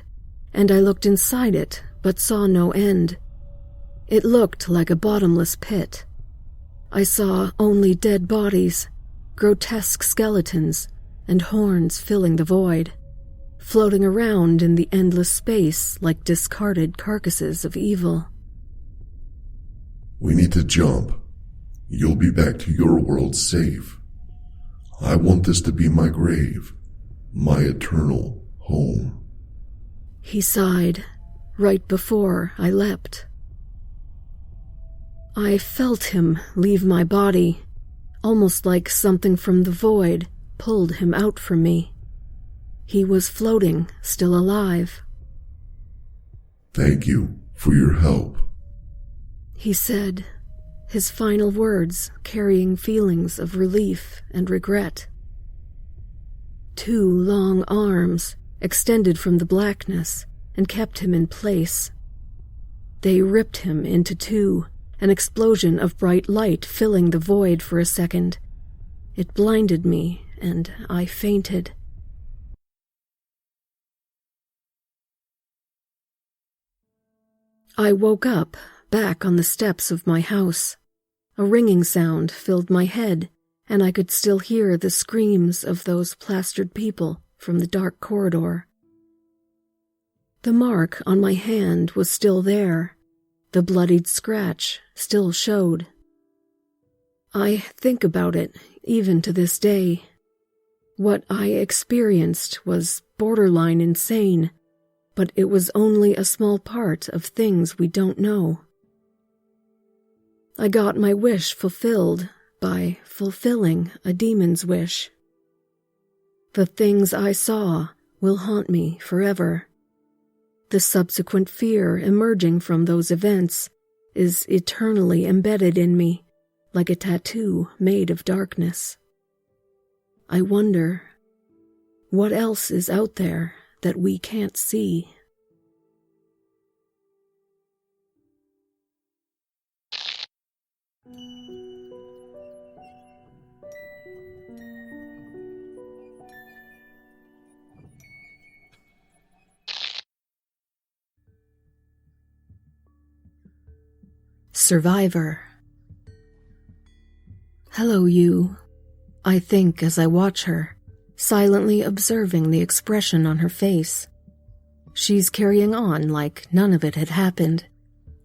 and I looked inside it but saw no end. It looked like a bottomless pit. I saw only dead bodies, grotesque skeletons, and horns filling the void, floating around in the endless space like discarded carcasses of evil. We need to jump. You'll be back to your world safe. I want this to be my grave, my eternal home. He sighed, right before I leapt. I felt him leave my body, almost like something from the void pulled him out from me. He was floating, still alive. "Thank you for your help," he said, his final words carrying feelings of relief and regret. Two long arms extended from the blackness and kept him in place. They ripped him into two, an explosion of bright light filling the void for a second. It blinded me, and I fainted. I woke up, back on the steps of my house. A ringing sound filled my head, and I could still hear the screams of those plastered people from the dark corridor. The mark on my hand was still there. The bloodied scratch still showed. I think about it, even to this day. What I experienced was borderline insane, but it was only a small part of things we don't know. I got my wish fulfilled by fulfilling a demon's wish. The things I saw will haunt me forever. The subsequent fear emerging from those events is eternally embedded in me, like a tattoo made of darkness. I wonder, what else is out there that we can't see? Survivor. Hello, you, I think as I watch her, silently observing the expression on her face. She's carrying on like none of it had happened,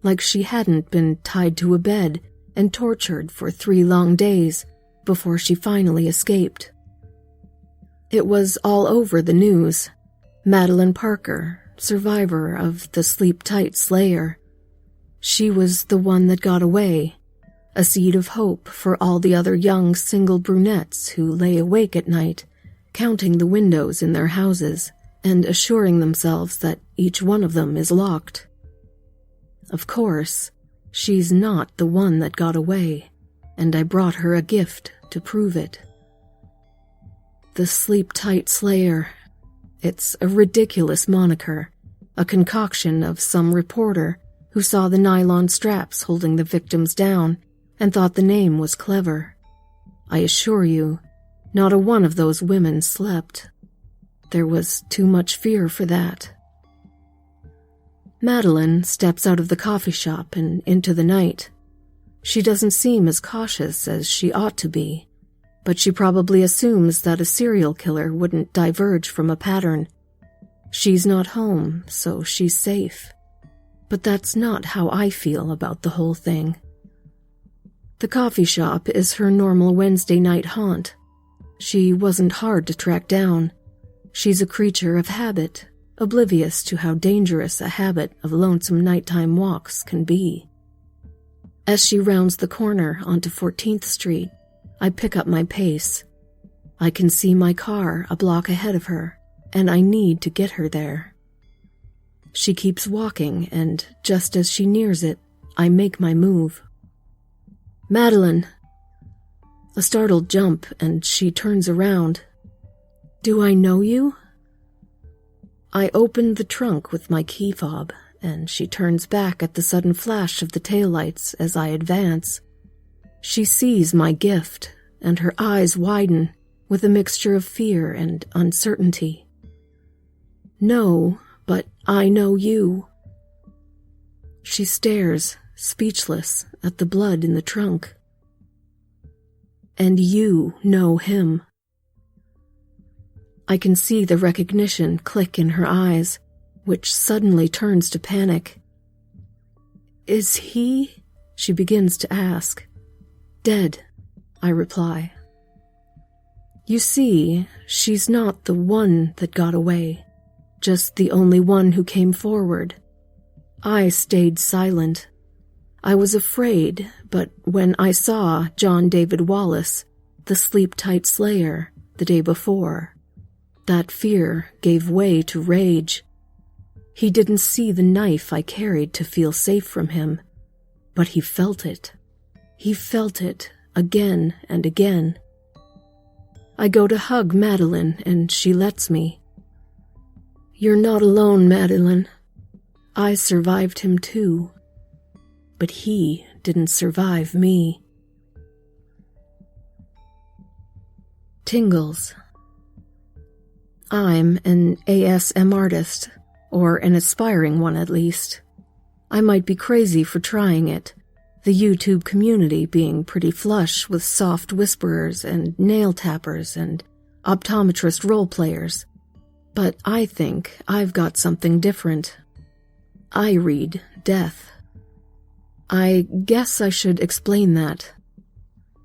like she hadn't been tied to a bed and tortured for 3 long days before she finally escaped. It was all over the news. Madeline Parker, survivor of the sleep-tight slayer. She was the one that got away, a seed of hope for all the other young single brunettes who lay awake at night, counting the windows in their houses and assuring themselves that each one of them is locked. Of course, she's not the one that got away, and I brought her a gift to prove it. The Sleep-Tight Slayer. It's a ridiculous moniker, a concoction of some reporter who saw the nylon straps holding the victims down and thought the name was clever. I assure you, not a one of those women slept. There was too much fear for that. Madeline steps out of the coffee shop and into the night. She doesn't seem as cautious as she ought to be, but she probably assumes that a serial killer wouldn't diverge from a pattern. She's not home, so she's safe. But that's not how I feel about the whole thing. The coffee shop is her normal Wednesday night haunt. She wasn't hard to track down. She's a creature of habit, oblivious to how dangerous a habit of lonesome nighttime walks can be. As she rounds the corner onto 14th Street, I pick up my pace. I can see my car a block ahead of her, and I need to get her there. She keeps walking, and just as she nears it, I make my move. Madeline! A startled jump, and she turns around. Do I know you? I open the trunk with my key fob, and she turns back at the sudden flash of the taillights as I advance. She sees my gift, and her eyes widen with a mixture of fear and uncertainty. No, but I know you. She stares, speechless, at the blood in the trunk. And you know him. I can see the recognition click in her eyes, which suddenly turns to panic. Is he? She begins to ask. Dead, I reply. You see, she's not the one that got away. Just the only one who came forward. I stayed silent. I was afraid, but when I saw John David Wallace, the Sleep-Tight Slayer, the day before. That fear gave way to rage. He didn't see the knife I carried to feel safe from him, but he felt it. He felt it again and again. I go to hug Madeline, and she lets me. "You're not alone, Madeline. I survived him too. But he didn't survive me." Tingles. I'm an ASM artist, or an aspiring one at least. I might be crazy for trying it, the YouTube community being pretty flush with soft whisperers and nail tappers and optometrist role players. But I think I've got something different. I read death. I guess I should explain that.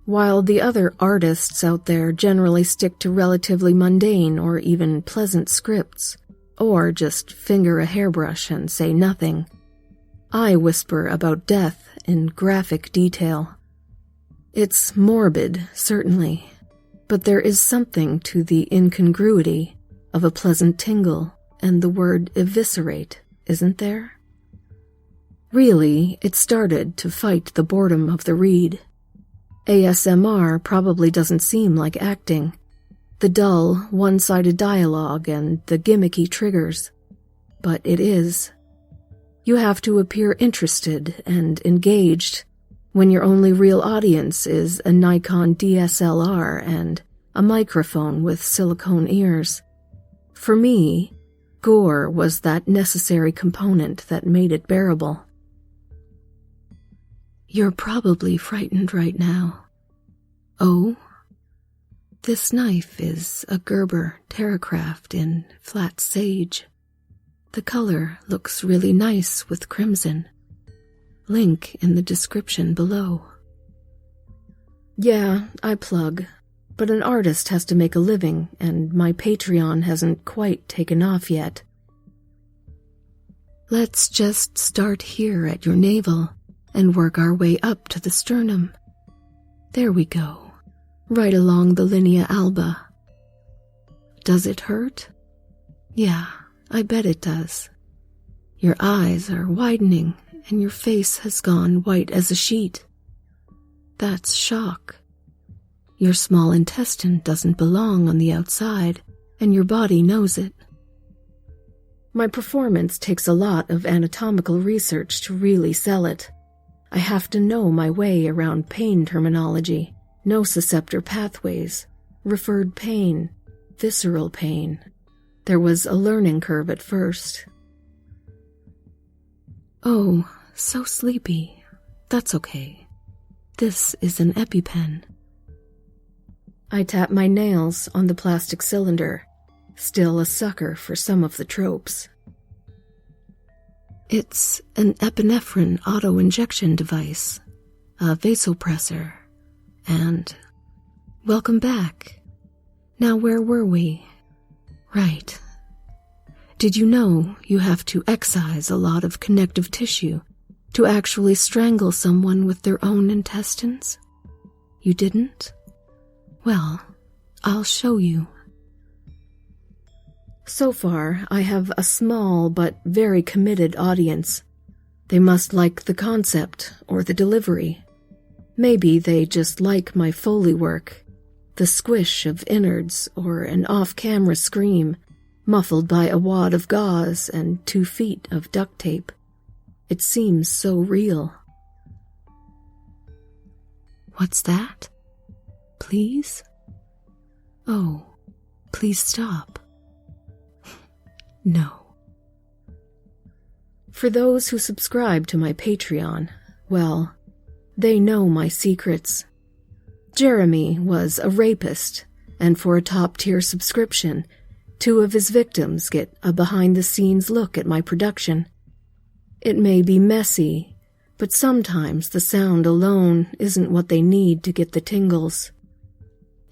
While the other artists out there generally stick to relatively mundane or even pleasant scripts, or just finger a hairbrush and say nothing, I whisper about death in graphic detail. It's morbid, certainly, but there is something to the incongruity of a pleasant tingle and the word eviscerate, isn't there? Really, it started to fight the boredom of the read. ASMR probably doesn't seem like acting. The dull, one-sided dialogue and the gimmicky triggers. But it is. You have to appear interested and engaged when your only real audience is a Nikon DSLR and a microphone with silicone ears. For me, gore was that necessary component that made it bearable. You're probably frightened right now. Oh? This knife is a Gerber Terracraft in flat sage. The color looks really nice with crimson. Link in the description below. Yeah, I plug, but an artist has to make a living, and my Patreon hasn't quite taken off yet. Let's just start here at your navel and work our way up to the sternum. There we go, right along the linea alba. Does it hurt? Yeah, I bet it does. Your eyes are widening and your face has gone white as a sheet. That's shock. Your small intestine doesn't belong on the outside, and your body knows it. My performance takes a lot of anatomical research to really sell it. I have to know my way around pain terminology, nociceptor pathways, referred pain, visceral pain. There was a learning curve at first. Oh, so sleepy. That's okay. This is an EpiPen. I tap my nails on the plastic cylinder, still a sucker for some of the tropes. It's an epinephrine auto-injection device, a vasopressor, and welcome back. Now where were we? Right. Did you know you have to excise a lot of connective tissue to actually strangle someone with their own intestines? You didn't? Well, I'll show you. So far, I have a small but very committed audience. They must like the concept or the delivery. Maybe they just like my Foley work, the squish of innards or an off-camera scream, muffled by a wad of gauze and 2 feet of duct tape. It seems so real. What's that? Please? Oh, please stop. No. For those who subscribe to my Patreon, well, they know my secrets. Jeremy was a rapist, and for a top-tier subscription, 2 of his victims get a behind-the-scenes look at my production. It may be messy, but sometimes the sound alone isn't what they need to get the tingles.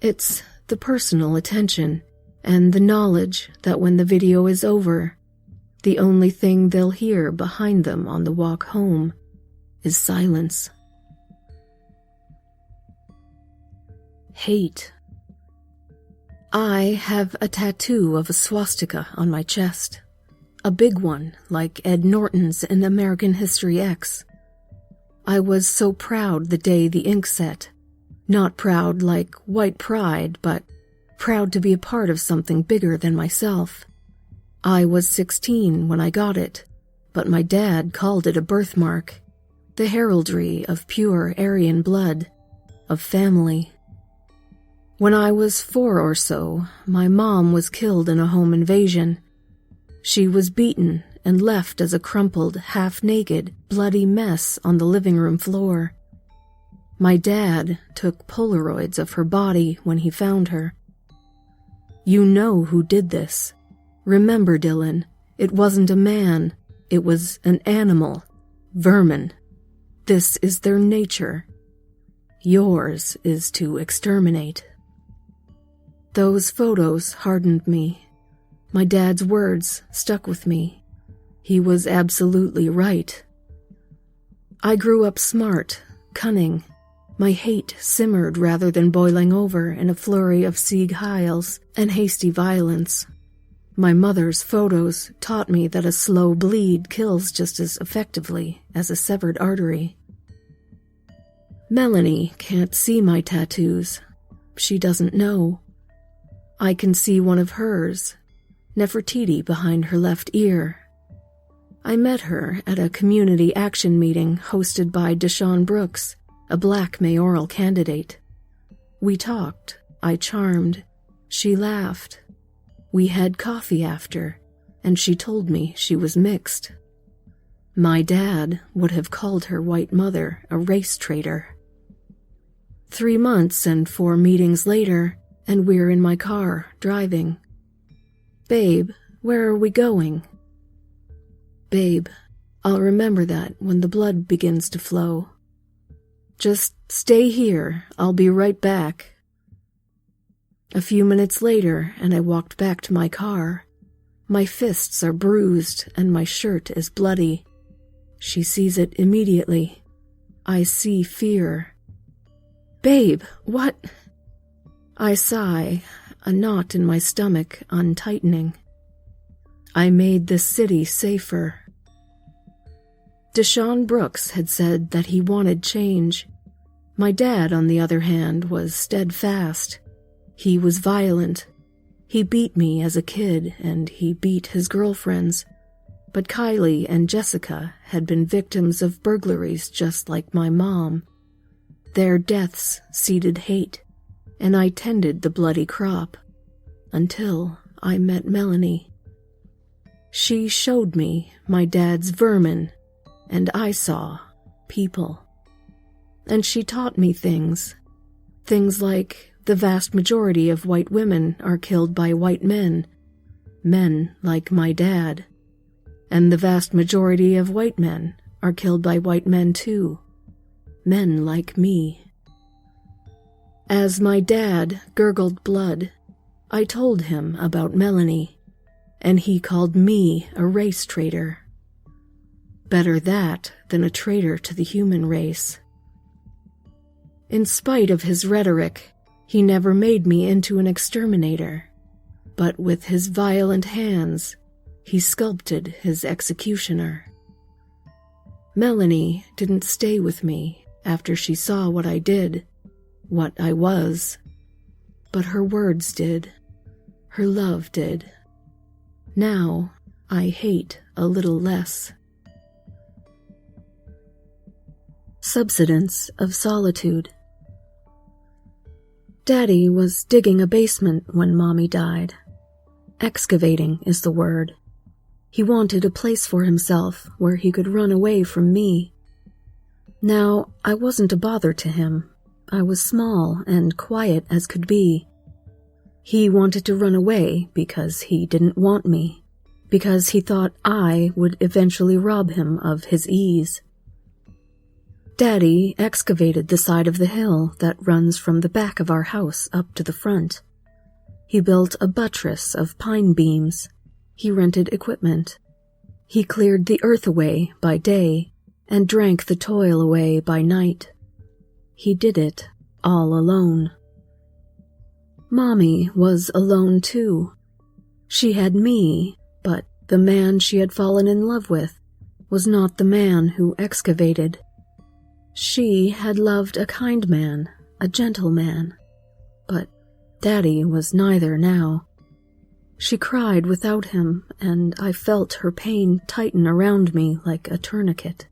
It's the personal attention and the knowledge that when the video is over, the only thing they'll hear behind them on the walk home is silence. Hate. I have a tattoo of a swastika on my chest. A big one, like Ed Norton's in American History X. I was so proud the day the ink set. Not proud like white pride, but proud to be a part of something bigger than myself. I was 16 when I got it, but my dad called it a birthmark, the heraldry of pure Aryan blood, of family. When I was 4 or so, my mom was killed in a home invasion. She was beaten and left as a crumpled, half-naked, bloody mess on the living room floor. My dad took Polaroids of her body when he found her. You know who did this. Remember, Dylan, it wasn't a man, it was an animal. Vermin. This is their nature. Yours is to exterminate. Those photos hardened me. My dad's words stuck with me. He was absolutely right. I grew up smart, cunning. My hate simmered rather than boiling over in a flurry of Sieg Heils and hasty violence. My mother's photos taught me that a slow bleed kills just as effectively as a severed artery. Melanie can't see my tattoos. She doesn't know. I can see one of hers, Nefertiti behind her left ear. I met her at a community action meeting hosted by Deshaun Brooks, a black mayoral candidate. We talked, I charmed, she laughed. We had coffee after, and she told me she was mixed. My dad would have called her white mother a race traitor. 3 months and 4 meetings later, and we're in my car, driving. Babe, where are we going? Babe, I'll remember that when the blood begins to flow. Just stay here, I'll be right back. A few minutes later, and I walked back to my car. My fists are bruised, and my shirt is bloody. She sees it immediately. I see fear. Babe, what? I sigh, a knot in my stomach untightening. I made this city safer. Deshaun Brooks had said that he wanted change. My dad, on the other hand, was steadfast. He was violent. He beat me as a kid, and he beat his girlfriends. But Kylie and Jessica had been victims of burglaries just like my mom. Their deaths seeded hate, and I tended the bloody crop, until I met Melanie. She showed me my dad's vermin, and I saw people. And she taught me things like the vast majority of white women are killed by white men like my dad, and the vast majority of white men are killed by white men too, men like me. As my dad gurgled blood, I told him about Melanie, and he called me a race traitor. Better that than a traitor to the human race. In spite of his rhetoric, he never made me into an exterminator, but with his violent hands, he sculpted his executioner. Melanie didn't stay with me after she saw what I did, what I was, but her words did, her love did. Now I hate a little less. Subsidence of solitude. Daddy was digging a basement when Mommy died. Excavating is the word. He wanted a place for himself where he could run away from me. Now, I wasn't a bother to him. I was small and quiet as could be. He wanted to run away because he didn't want me, because he thought I would eventually rob him of his ease. Daddy excavated the side of the hill that runs from the back of our house up to the front. He built a buttress of pine beams. He rented equipment. He cleared the earth away by day and drank the toil away by night. He did it all alone. Mommy was alone too. She had me, but the man she had fallen in love with was not the man who excavated. She had loved a kind man, a gentleman, but Daddy was neither now. She cried without him, and I felt her pain tighten around me like a tourniquet.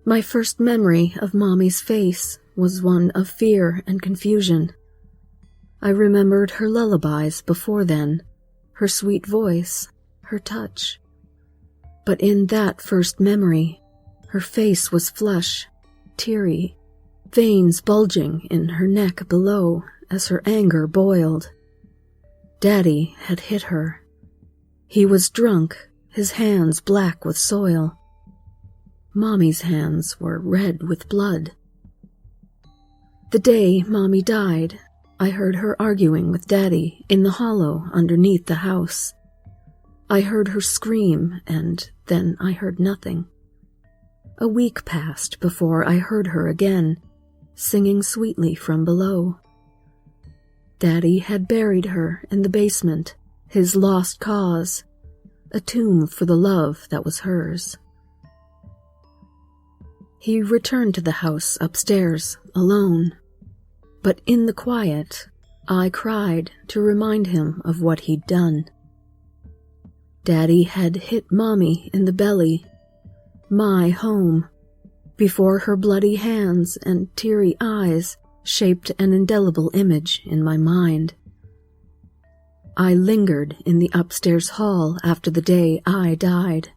My first memory of Mommy's face was one of fear and confusion. I remembered her lullabies before then, her sweet voice, her touch. But in that first memory, her face was flush, teary, veins bulging in her neck below as her anger boiled. Daddy had hit her. He was drunk, his hands black with soil. Mommy's hands were red with blood. The day Mommy died, I heard her arguing with Daddy in the hollow underneath the house. I heard her scream, and then I heard nothing. A week passed before I heard her again, singing sweetly from below. Daddy had buried her in the basement, his lost cause, a tomb for the love that was hers. He returned to the house upstairs, alone. But in the quiet, I cried to remind him of what he'd done. Daddy had hit Mommy in the belly, my home, before her bloody hands and teary eyes shaped an indelible image in my mind. I lingered in the upstairs hall after the day I died.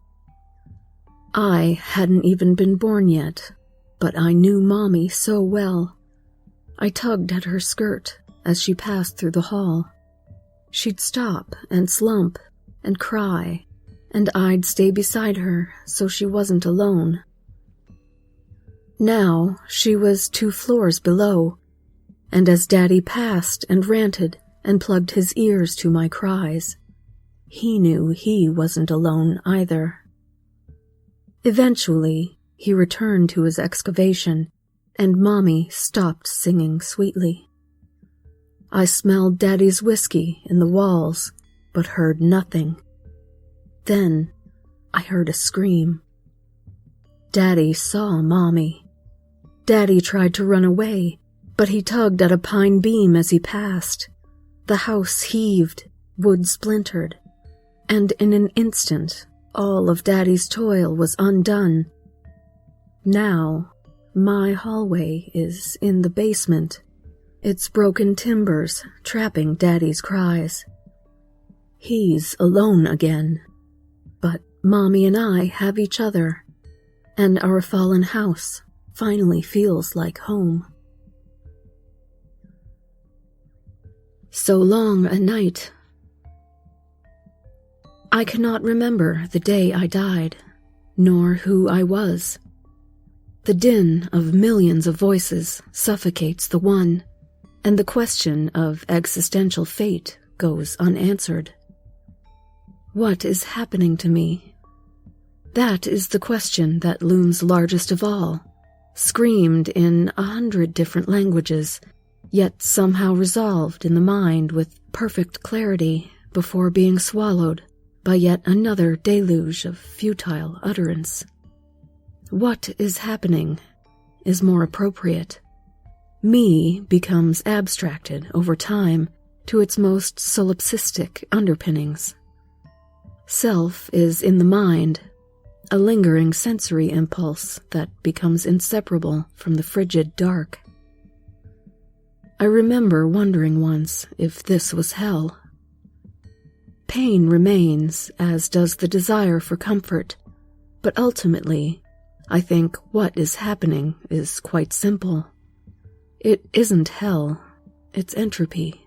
I hadn't even been born yet, but I knew Mommy so well. I tugged at her skirt as she passed through the hall. She'd stop and slump and cry, and I'd stay beside her so she wasn't alone. Now she was 2 floors below, and as Daddy passed and ranted and plugged his ears to my cries, he knew he wasn't alone either. Eventually, he returned to his excavation, and Mommy stopped singing sweetly. I smelled Daddy's whiskey in the walls, but heard nothing. Then I heard a scream. Daddy saw Mommy. Daddy tried to run away, but he tugged at a pine beam as he passed. The house heaved, wood splintered, and in an instant, all of Daddy's toil was undone. Now, my hallway is in the basement, its broken timbers trapping Daddy's cries. He's alone again, but Mommy and I have each other, and our fallen house finally feels like home. So long a night. I cannot remember the day I died, nor who I was. The din of millions of voices suffocates the one, and the question of existential fate goes unanswered. What is happening to me? That is the question that looms largest of all, screamed in 100 different languages, yet somehow resolved in the mind with perfect clarity before being swallowed by yet another deluge of futile utterance. What is happening is more appropriate. Me becomes abstracted over time to its most solipsistic underpinnings. Self is in the mind, a lingering sensory impulse that becomes inseparable from the frigid dark. I remember wondering once if this was hell. Pain remains, as does the desire for comfort, but ultimately, I think what is happening is quite simple. It isn't hell, it's entropy.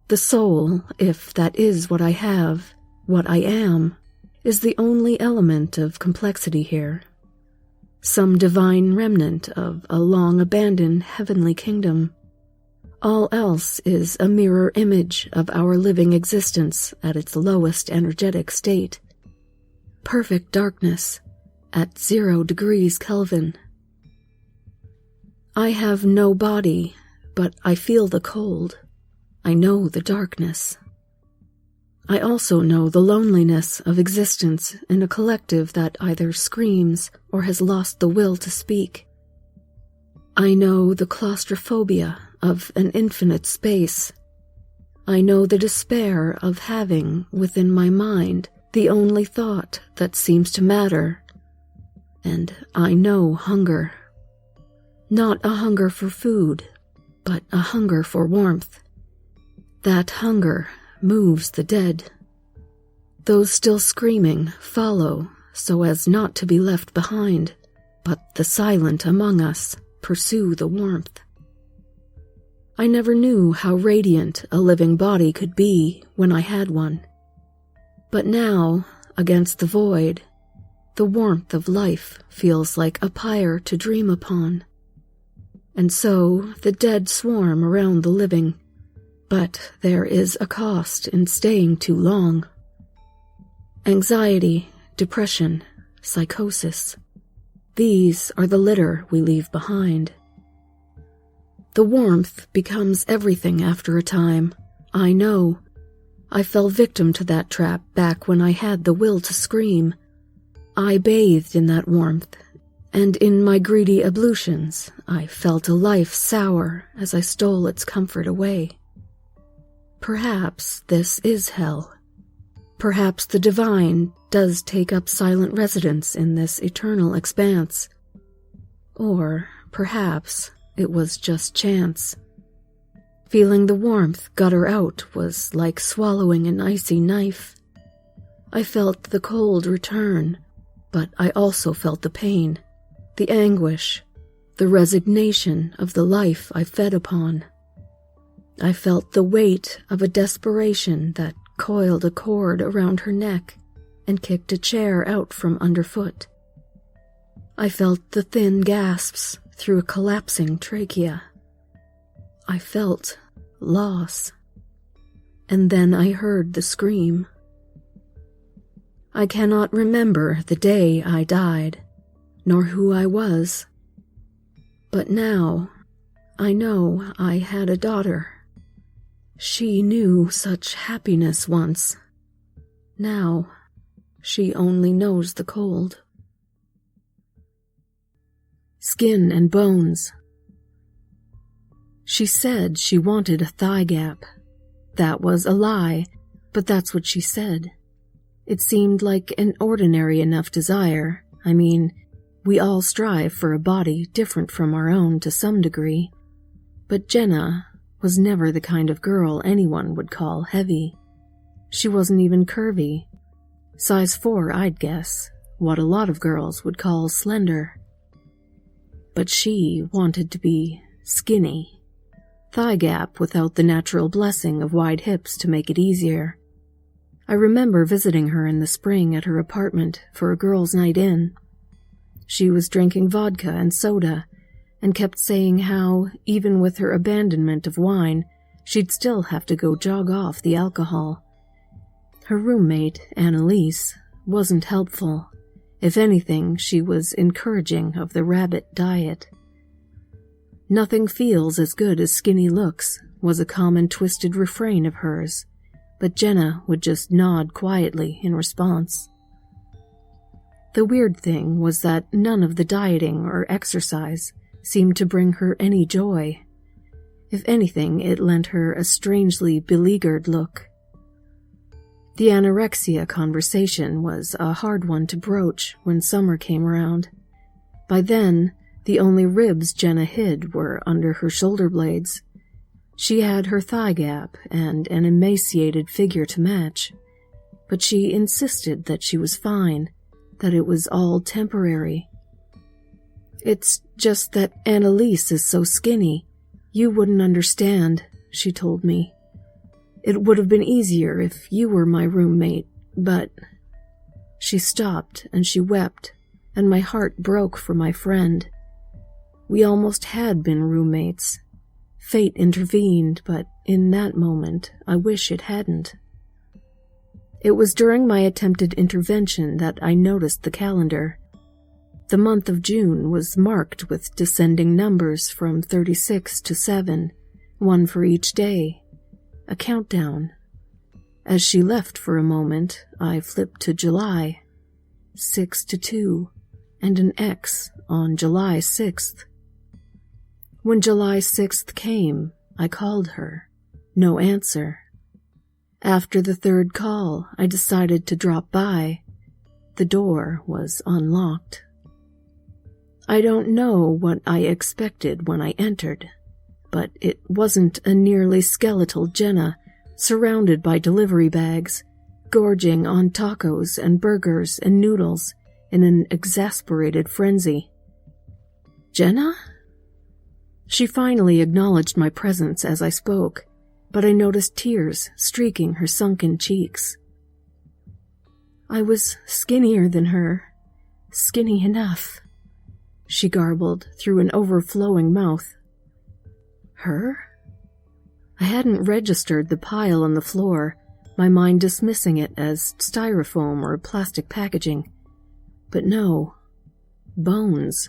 The soul, if that is what I have, what I am, is the only element of complexity here. Some divine remnant of a long-abandoned heavenly kingdom. All else is a mirror image of our living existence at its lowest energetic state. Perfect darkness at 0 degrees Kelvin. I have no body, but I feel the cold. I know the darkness. I also know the loneliness of existence in a collective that either screams or has lost the will to speak. I know the claustrophobia of an infinite space. I know the despair of having within my mind the only thought that seems to matter. And I know hunger. Not a hunger for food, but a hunger for warmth. That hunger moves the dead. Those still screaming follow so as not to be left behind, but the silent among us pursue the warmth. I never knew how radiant a living body could be when I had one. But now, against the void, the warmth of life feels like a pyre to dream upon. And so the dead swarm around the living, but there is a cost in staying too long. Anxiety, depression, psychosis. These are the litter we leave behind. The warmth becomes everything after a time. I know. I fell victim to that trap back when I had the will to scream. I bathed in that warmth, and in my greedy ablutions, I felt a life sour as I stole its comfort away. Perhaps this is hell. Perhaps the divine does take up silent residence in this eternal expanse. Or perhaps it was just chance. Feeling the warmth gutter out was like swallowing an icy knife. I felt the cold return, but I also felt the pain, the anguish, the resignation of the life I fed upon. I felt the weight of a desperation that coiled a cord around her neck and kicked a chair out from underfoot. I felt the thin gasps through a collapsing trachea. I felt loss. And then I heard the scream. I cannot remember the day I died, nor who I was. But now I know I had a daughter. She knew such happiness once. Now she only knows the cold. Skin and bones. She said she wanted a thigh gap. That was a lie, but that's what she said. It seemed like an ordinary enough desire. I mean, we all strive for a body different from our own to some degree. But Jenna was never the kind of girl anyone would call heavy. She wasn't even curvy. Size 4, I'd guess, what a lot of girls would call slender. But she wanted to be skinny. Thigh gap without the natural blessing of wide hips to make it easier. I remember visiting her in the spring at her apartment for a girls' night in. She was drinking vodka and soda, and kept saying how, even with her abandonment of wine, she'd still have to go jog off the alcohol. Her roommate, Annalise, wasn't helpful. If anything, she was encouraging of the rabbit diet. Nothing feels as good as skinny looks was a common twisted refrain of hers, but Jenna would just nod quietly in response. The weird thing was that none of the dieting or exercise seemed to bring her any joy. If anything, it lent her a strangely beleaguered look. The anorexia conversation was a hard one to broach when summer came around. By then, the only ribs Jenna hid were under her shoulder blades. She had her thigh gap and an emaciated figure to match, but she insisted that she was fine, that it was all temporary. "It's just that Annalise is so skinny. You wouldn't understand," she told me. "It would have been easier if you were my roommate, but—" She stopped and she wept, and my heart broke for my friend. We almost had been roommates. Fate intervened, but in that moment, I wish it hadn't. It was during my attempted intervention that I noticed the calendar. The month of June was marked with descending numbers from 36 to 7, one for each day, a countdown. As she left for a moment, I flipped to July, 6-2, and an X on July 6th. When July 6th came, I called her. No answer. After the third call, I decided to drop by. The door was unlocked. I don't know what I expected when I entered, but it wasn't a nearly skeletal Jenna surrounded by delivery bags, gorging on tacos and burgers and noodles in an exasperated frenzy. Jenna? She finally acknowledged my presence as I spoke, but I noticed tears streaking her sunken cheeks. I was skinnier than her, skinny enough, she garbled through an overflowing mouth. Her? I hadn't registered the pile on the floor, my mind dismissing it as styrofoam or plastic packaging. But no, bones.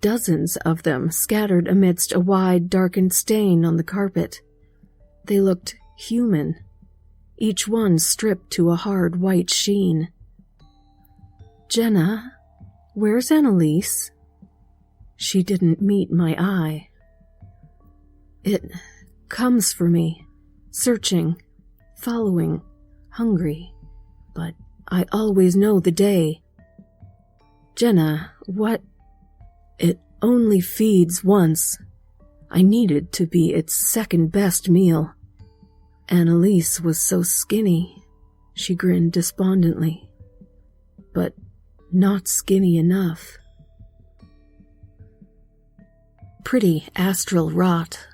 Dozens of them scattered amidst a wide, darkened stain on the carpet. They looked human, each one stripped to a hard white sheen. Jenna, where's Annalise? She didn't meet my eye. It comes for me, searching, following, hungry, but I always know the day. Jenna, what? It only feeds once. I needed to be its second best meal. Annalise was so skinny, she grinned despondently, but not skinny enough. Pretty astral rot.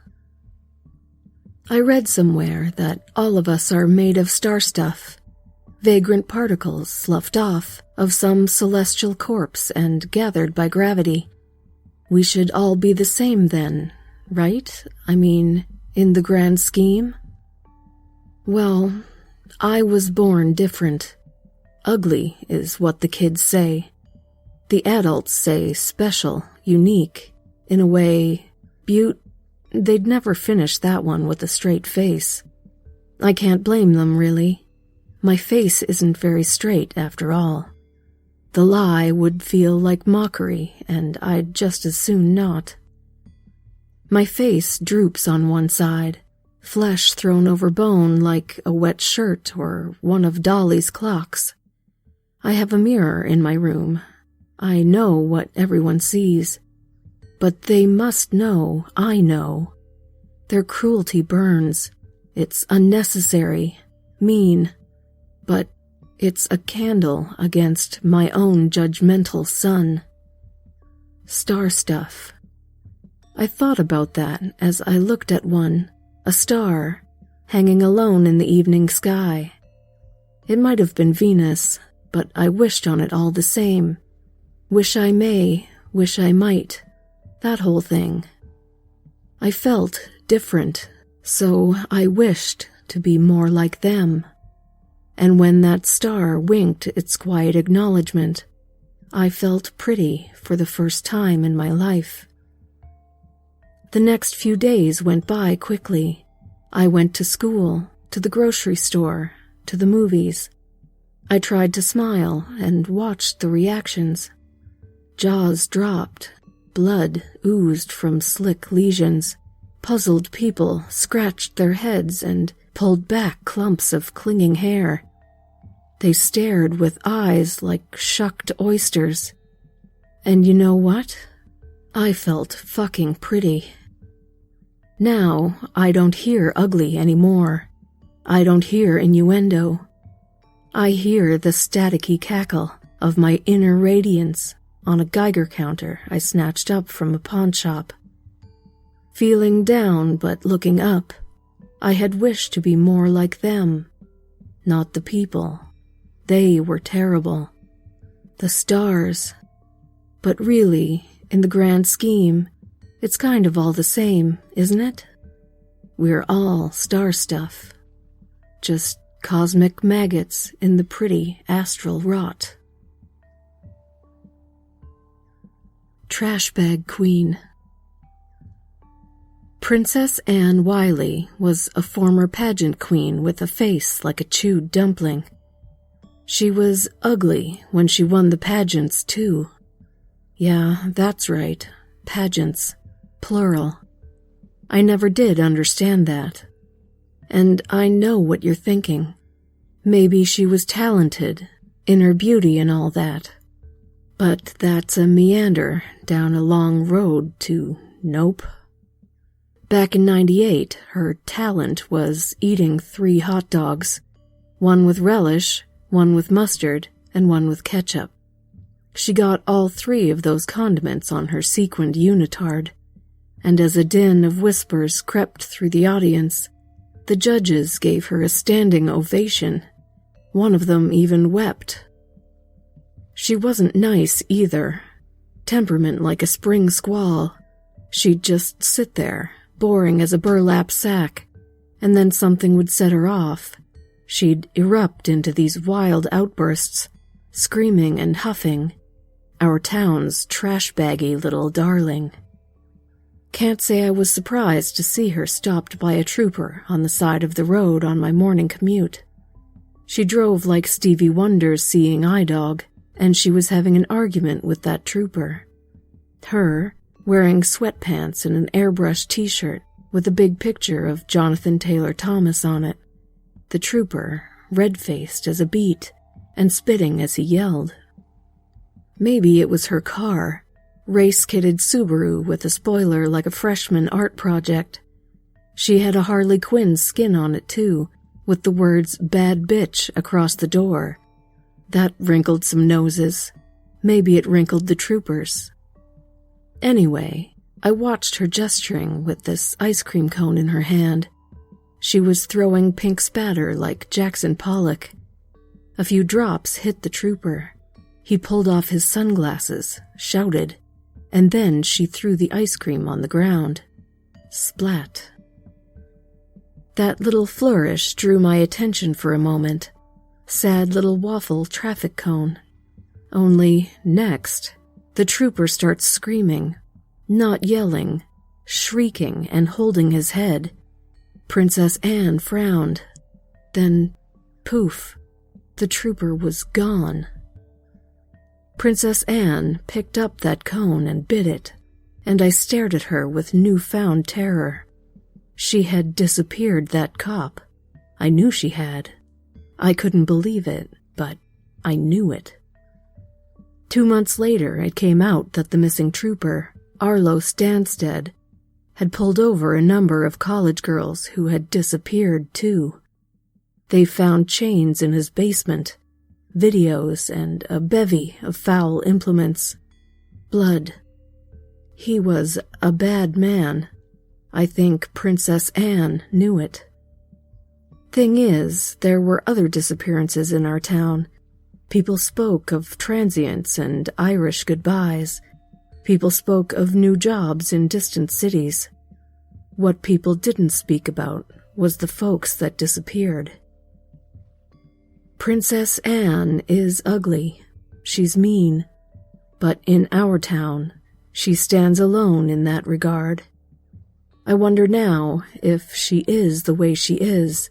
I read somewhere that all of us are made of star stuff, vagrant particles sloughed off of some celestial corpse and gathered by gravity. We should all be the same then, right? I mean, in the grand scheme? Well, I was born different. Ugly is what the kids say. The adults say special, unique, in a way, they'd never finish that one with a straight face. I can't blame them, really. My face isn't very straight, after all. The lie would feel like mockery, and I'd just as soon not. My face droops on one side, flesh thrown over bone like a wet shirt or one of Dolly's clocks. I have a mirror in my room. I know what everyone sees. But they must know I know. Their cruelty burns. It's unnecessary, mean, but it's a candle against my own judgmental sun. Star stuff. I thought about that as I looked at one, a star, hanging alone in the evening sky. It might have been Venus, but I wished on it all the same. Wish I may, wish I might. That whole thing. I felt different, so I wished to be more like them. And when that star winked its quiet acknowledgement, I felt pretty for the first time in my life. The next few days went by quickly. I went to school, to the grocery store, to the movies. I tried to smile and watched the reactions. Jaws dropped. Blood oozed from slick lesions. Puzzled people scratched their heads and pulled back clumps of clinging hair. They stared with eyes like shucked oysters. And you know what? I felt fucking pretty. Now I don't hear ugly anymore. I don't hear innuendo. I hear the staticky cackle of my inner radiance on a Geiger counter I snatched up from a pawn shop. Feeling down but looking up, I had wished to be more like them. Not the people. They were terrible. The stars. But really, in the grand scheme, it's kind of all the same, isn't it? We're all star stuff. Just cosmic maggots in the pretty astral rot. Trash bag queen. Princess Anne Wiley was a former pageant queen with a face like a chewed dumpling. She was ugly when she won the pageants, too. Yeah, that's right. Pageants. Plural. I never did understand that. And I know what you're thinking. Maybe she was talented, in her beauty and all that. But that's a meander down a long road to nope. Back in '98, her talent was eating 3 hot dogs, one with relish, one with mustard, and one with ketchup. She got all 3 of those condiments on her sequined unitard, and as a din of whispers crept through the audience, the judges gave her a standing ovation. One of them even wept. She wasn't nice either. Temperament like a spring squall. She'd just sit there, boring as a burlap sack, and then something would set her off. She'd erupt into these wild outbursts, screaming and huffing. Our town's trash-baggy little darling. Can't say I was surprised to see her stopped by a trooper on the side of the road on my morning commute. She drove like Stevie Wonder's Seeing Eye Dog, and she was having an argument with that trooper. Her, wearing sweatpants and an airbrush t-shirt with a big picture of Jonathan Taylor Thomas on it. The trooper, red-faced as a beet, and spitting as he yelled. Maybe it was her car, race-kitted Subaru with a spoiler like a freshman art project. She had a Harley Quinn skin on it too, with the words "bad bitch" across the door. That wrinkled some noses. Maybe it wrinkled the troopers. Anyway, I watched her gesturing with this ice cream cone in her hand. She was throwing pink spatter like Jackson Pollock. A few drops hit the trooper. He pulled off his sunglasses, shouted, and then she threw the ice cream on the ground. Splat. That little flourish drew my attention for a moment. Sad little waffle traffic cone. Only, next, the trooper starts screaming, not yelling, shrieking and holding his head. Princess Anne frowned. Then, poof, the trooper was gone. Princess Anne picked up that cone and bit it, and I stared at her with newfound terror. She had disappeared that cop. I knew she had. I couldn't believe it, but I knew it. 2 months later, it came out that the missing trooper, Arlo Stanstead, had pulled over a number of college girls who had disappeared too. They found chains in his basement, videos, and a bevy of foul implements. Blood. He was a bad man. I think Princess Anne knew it. Thing is, there were other disappearances in our town. People spoke of transients and Irish goodbyes. People spoke of new jobs in distant cities. What people didn't speak about was the folks that disappeared. Princess Anne is ugly. She's mean. But in our town, she stands alone in that regard. I wonder now if she is the way she is,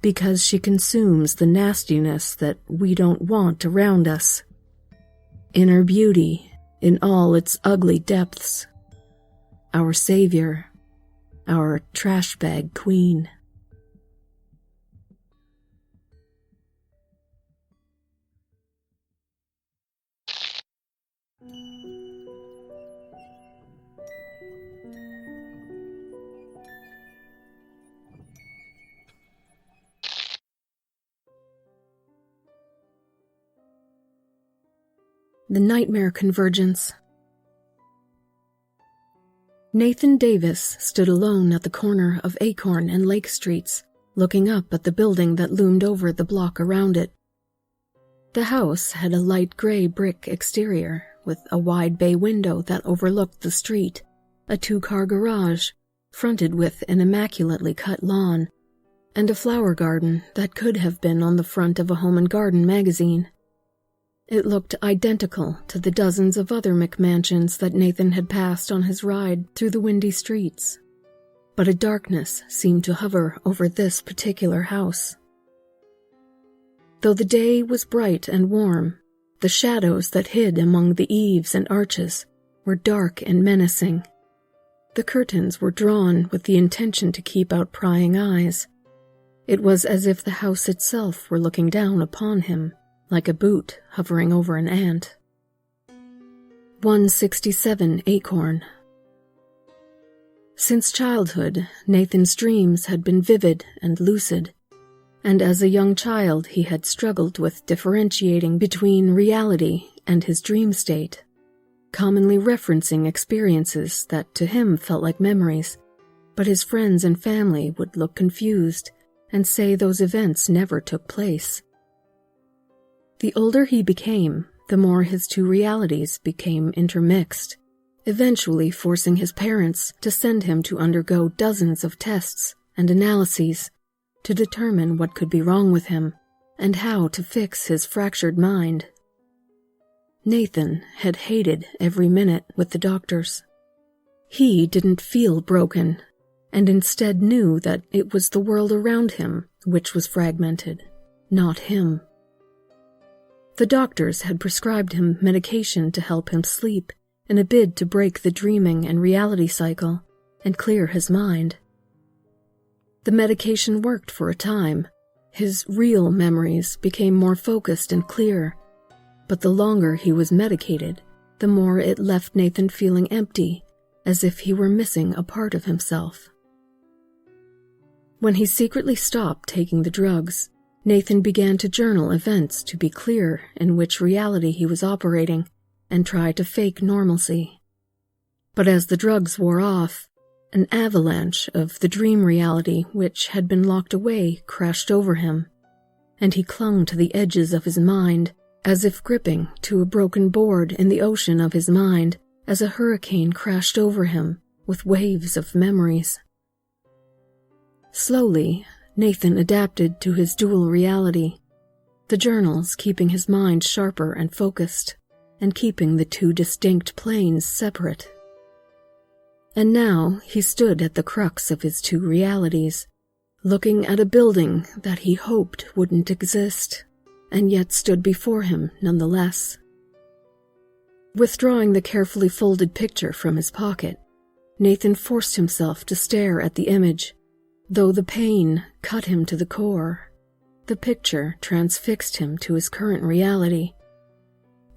because she consumes the nastiness that we don't want around us. In her beauty, in all its ugly depths. Our savior, our trash bag queen. The Nightmare Convergence. Nathan Davis stood alone at the corner of Acorn and Lake Streets, looking up at the building that loomed over the block around it. The house had a light gray brick exterior, with a wide bay window that overlooked the street, a 2-car garage, fronted with an immaculately cut lawn, and a flower garden that could have been on the front of a Home and Garden magazine. It looked identical to the dozens of other McMansions that Nathan had passed on his ride through the windy streets. but a darkness seemed to hover over this particular house. Though the day was bright and warm, the shadows that hid among the eaves and arches were dark and menacing. The curtains were drawn with the intention to keep out prying eyes. It was as if the house itself were looking down upon him, like a boot hovering over an ant. 167 Acorn. Since childhood, Nathan's dreams had been vivid and lucid, and as a young child he had struggled with differentiating between reality and his dream state, commonly referencing experiences that to him felt like memories, but his friends and family would look confused and say those events never took place. The older he became, the more his two realities became intermixed, eventually forcing his parents to send him to undergo dozens of tests and analyses to determine what could be wrong with him and how to fix his fractured mind. Nathan had hated every minute with the doctors. He didn't feel broken, and instead knew that it was the world around him which was fragmented, not him. The doctors had prescribed him medication to help him sleep in a bid to break the dreaming and reality cycle and clear his mind. The medication worked for a time. His real memories became more focused and clear, but the longer he was medicated, the more it left Nathan feeling empty, as if he were missing a part of himself. When he secretly stopped taking the drugs, Nathan began to journal events to be clear in which reality he was operating and try to fake normalcy. But as the drugs wore off, an avalanche of the dream reality which had been locked away crashed over him, and he clung to the edges of his mind as if gripping to a broken board in the ocean of his mind as a hurricane crashed over him with waves of memories. Slowly, Nathan adapted to his dual reality, the journals keeping his mind sharper and focused, and keeping the two distinct planes separate. And now he stood at the crux of his two realities, looking at a building that he hoped wouldn't exist, and yet stood before him nonetheless. Withdrawing the carefully folded picture from his pocket, Nathan forced himself to stare at the image, though the pain cut him to the core. The picture transfixed him to his current reality.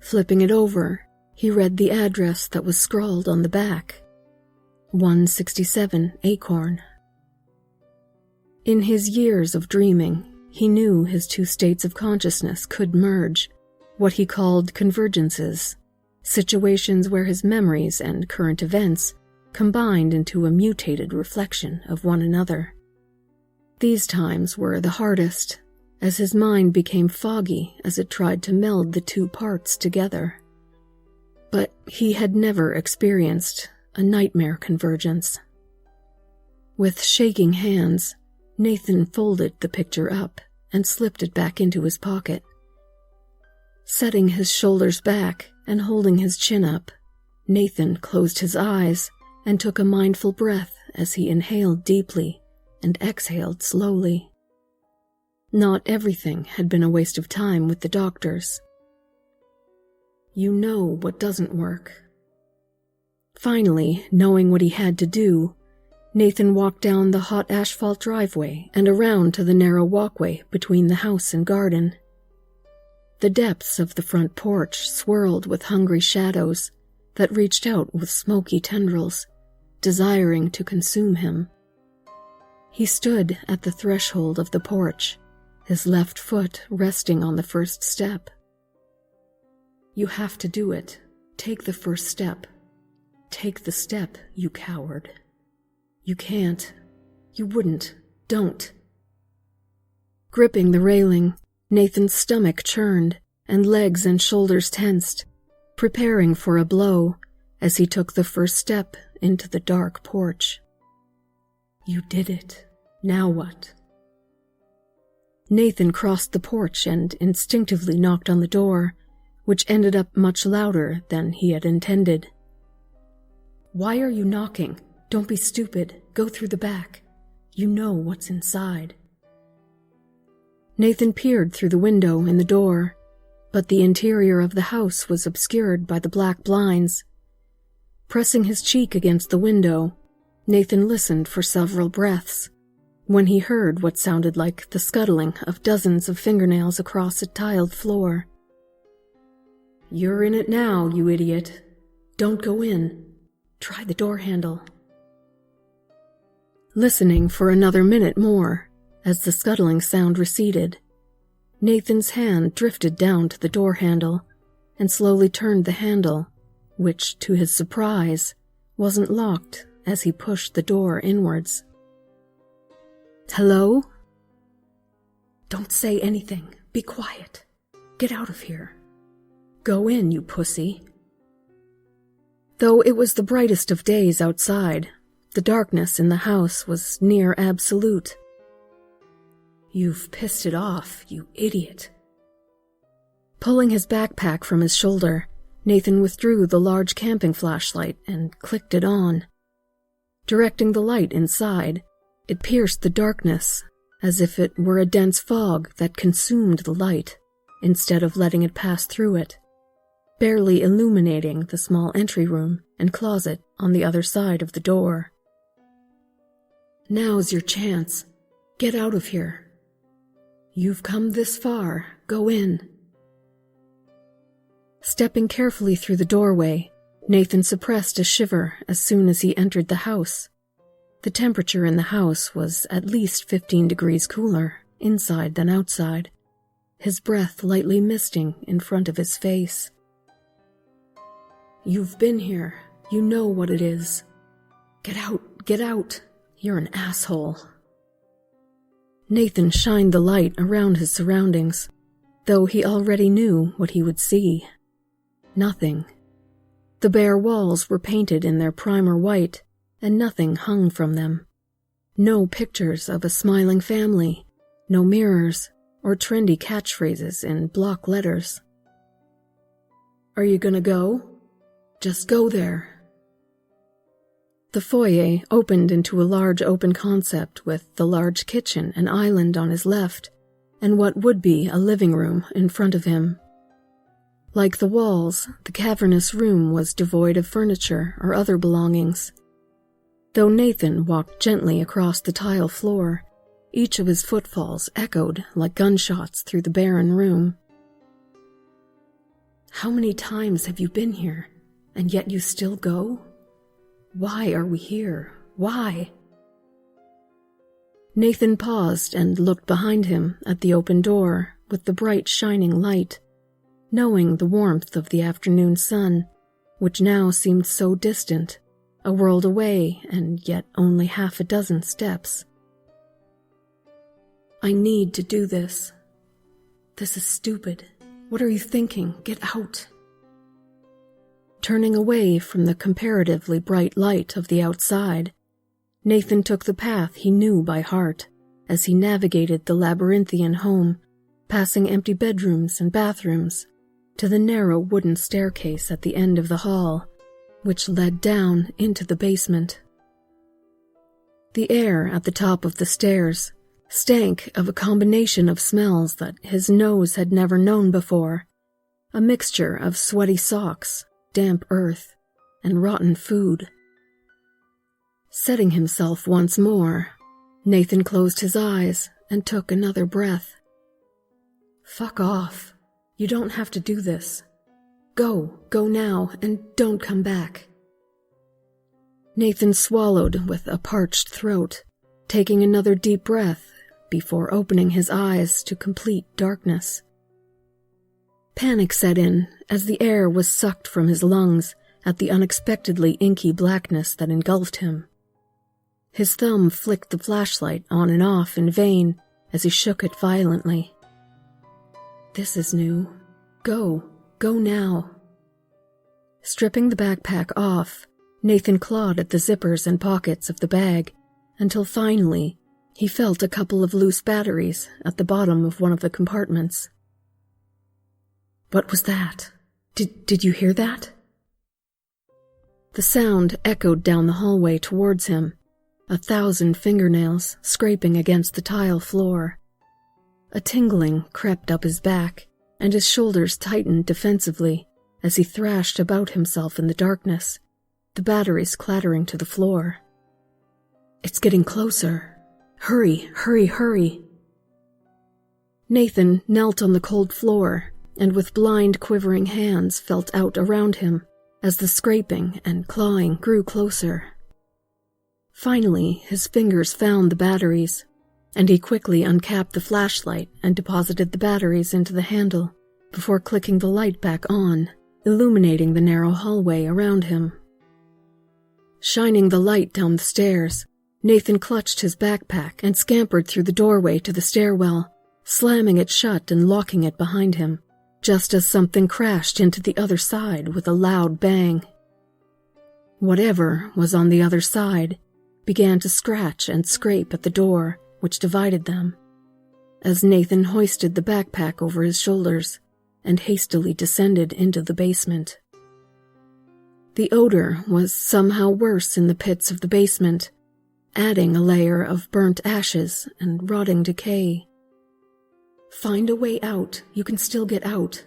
Flipping it over, he read the address that was scrawled on the back. 167 Acorn. In his years of dreaming, he knew his two states of consciousness could merge, what he called convergences, situations where his memories and current events combined into a mutated reflection of one another. These times were the hardest, as his mind became foggy as it tried to meld the two parts together. But he had never experienced a nightmare convergence. With shaking hands, Nathan folded the picture up and slipped it back into his pocket. Setting his shoulders back and holding his chin up, Nathan closed his eyes and took a mindful breath as he inhaled deeply and exhaled slowly. Not everything had been a waste of time with the doctors. You know what doesn't work. Finally, knowing what he had to do, Nathan walked down the hot asphalt driveway and around to the narrow walkway between the house and garden. The depths of the front porch swirled with hungry shadows that reached out with smoky tendrils, desiring to consume him. He stood at the threshold of the porch, his left foot resting on the first step. You have to do it. Take the first step. Take the step, you coward. You can't. You wouldn't. Don't. Gripping the railing, Nathan's stomach churned and legs and shoulders tensed, preparing for a blow as he took the first step into the dark porch. You did it. Now what? Nathan crossed the porch and instinctively knocked on the door, which ended up much louder than he had intended. Why are you knocking? Don't be stupid. Go through the back. You know what's inside. Nathan peered through the window in the door, but the interior of the house was obscured by the black blinds. Pressing his cheek against the window, Nathan listened for several breaths, when he heard what sounded like the scuttling of dozens of fingernails across a tiled floor. "You're in it now, you idiot. Don't go in. Try the door handle." Listening for another minute more, as the scuttling sound receded, Nathan's hand drifted down to the door handle and slowly turned the handle, which, to his surprise, wasn't locked as he pushed the door inwards. "Hello?" "Don't say anything. Be quiet. Get out of here. Go in, you pussy." Though it was the brightest of days outside, the darkness in the house was near absolute. "You've pissed it off, you idiot." Pulling his backpack from his shoulder, Nathan withdrew the large camping flashlight and clicked it on. Directing the light inside, it pierced the darkness as if it were a dense fog that consumed the light instead of letting it pass through it, barely illuminating the small entry room and closet on the other side of the door. "Now's your chance. Get out of here. You've come this far. Go in." Stepping carefully through the doorway, Nathan suppressed a shiver as soon as he entered the house. The temperature in the house was at least 15 degrees cooler inside than outside, his breath lightly misting in front of his face. "You've been here. You know what it is. Get out, get out. You're an asshole." Nathan shined the light around his surroundings, though he already knew what he would see. Nothing. The bare walls were painted in their primer white, and nothing hung from them. No pictures of a smiling family, no mirrors, or trendy catchphrases in block letters. "Are you gonna go? Just go there." The foyer opened into a large open concept with the large kitchen and island on his left, and what would be a living room in front of him. Like the walls, the cavernous room was devoid of furniture or other belongings. Though Nathan walked gently across the tile floor, each of his footfalls echoed like gunshots through the barren room. "How many times have you been here, and yet you still go? Why are we here? Why?" Nathan paused and looked behind him at the open door with the bright shining light, knowing the warmth of the afternoon sun, which now seemed so distant, a world away and yet only half a dozen steps. "I need to do this. This is stupid. What are you thinking? Get out." Turning away from the comparatively bright light of the outside, Nathan took the path he knew by heart as he navigated the labyrinthian home, passing empty bedrooms and bathrooms, to the narrow wooden staircase at the end of the hall, which led down into the basement. The air at the top of the stairs stank of a combination of smells that his nose had never known before, a mixture of sweaty socks, damp earth, and rotten food. Setting himself once more, Nathan closed his eyes and took another breath. "Fuck off. You don't have to do this. Go now, and don't come back." Nathan swallowed with a parched throat, taking another deep breath before opening his eyes to complete darkness. Panic set in as the air was sucked from his lungs at the unexpectedly inky blackness that engulfed him. His thumb flicked the flashlight on and off in vain as he shook it violently. "This is new. Go now." Stripping the backpack off, Nathan clawed at the zippers and pockets of the bag until finally he felt a couple of loose batteries at the bottom of one of the compartments. "What was that? Did you hear that?" The sound echoed down the hallway towards him, 1,000 fingernails scraping against the tile floor. A tingling crept up his back, and his shoulders tightened defensively as he thrashed about himself in the darkness, the batteries clattering to the floor. "It's getting closer. Hurry, hurry, hurry." Nathan knelt on the cold floor and with blind, quivering hands felt out around him as the scraping and clawing grew closer. Finally, his fingers found the batteries, and he quickly uncapped the flashlight and deposited the batteries into the handle before clicking the light back on, illuminating the narrow hallway around him. Shining the light down the stairs, Nathan clutched his backpack and scampered through the doorway to the stairwell, slamming it shut and locking it behind him, just as something crashed into the other side with a loud bang. Whatever was on the other side began to scratch and scrape at the door which divided them, as Nathan hoisted the backpack over his shoulders and hastily descended into the basement. The odor was somehow worse in the pits of the basement, adding a layer of burnt ashes and rotting decay. "Find a way out. You can still get out.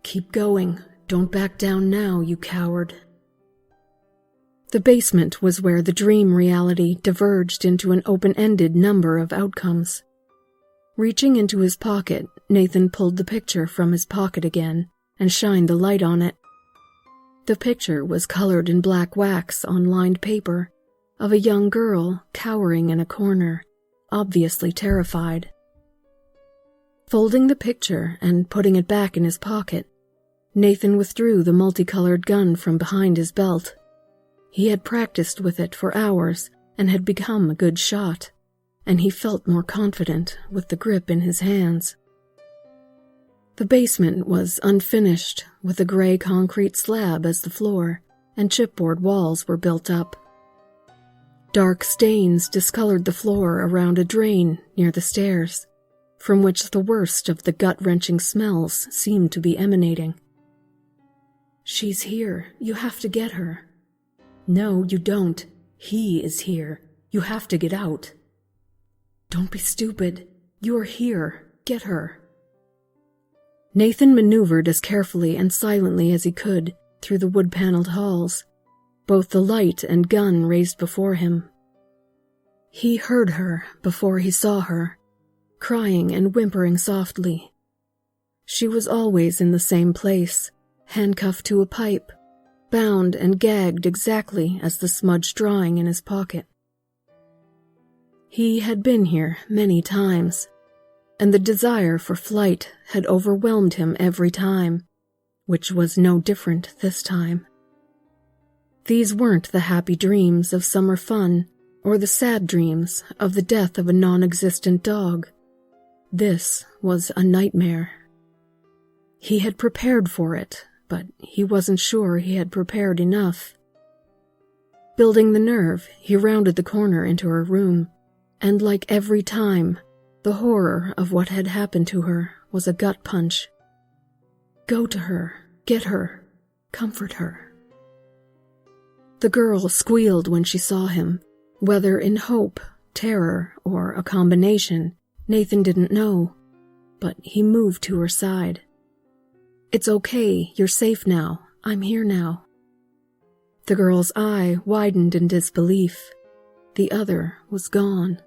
Keep going. Don't back down now, you coward." The basement was where the dream reality diverged into an open-ended number of outcomes. Reaching into his pocket, Nathan pulled the picture from his pocket again and shined the light on it. The picture was colored in black wax on lined paper of a young girl cowering in a corner, obviously terrified. Folding the picture and putting it back in his pocket, Nathan withdrew the multicolored gun from behind his belt. He had practiced with it for hours and had become a good shot, and he felt more confident with the grip in his hands. The basement was unfinished, with a gray concrete slab as the floor, and chipboard walls were built up. Dark stains discolored the floor around a drain near the stairs, from which the worst of the gut-wrenching smells seemed to be emanating. "She's here. You have to get her." "No, you don't. He is here. You have to get out." "Don't be stupid. You are here. Get her." Nathan maneuvered as carefully and silently as he could through the wood-paneled halls, both the light and gun raised before him. He heard her before he saw her, crying and whimpering softly. She was always in the same place, handcuffed to a pipe, bound and gagged exactly as the smudged drawing in his pocket. He had been here many times, and the desire for flight had overwhelmed him every time, which was no different this time. These weren't the happy dreams of summer fun or the sad dreams of the death of a non-existent dog. This was a nightmare. He had prepared for it, but he wasn't sure he had prepared enough. Building the nerve, he rounded the corner into her room, and like every time, the horror of what had happened to her was a gut punch. Go to her, get her, comfort her. The girl squealed when she saw him, whether in hope, terror, or a combination, Nathan didn't know, but he moved to her side. "It's okay, you're safe now, I'm here now." The girl's eye widened in disbelief. The other was gone.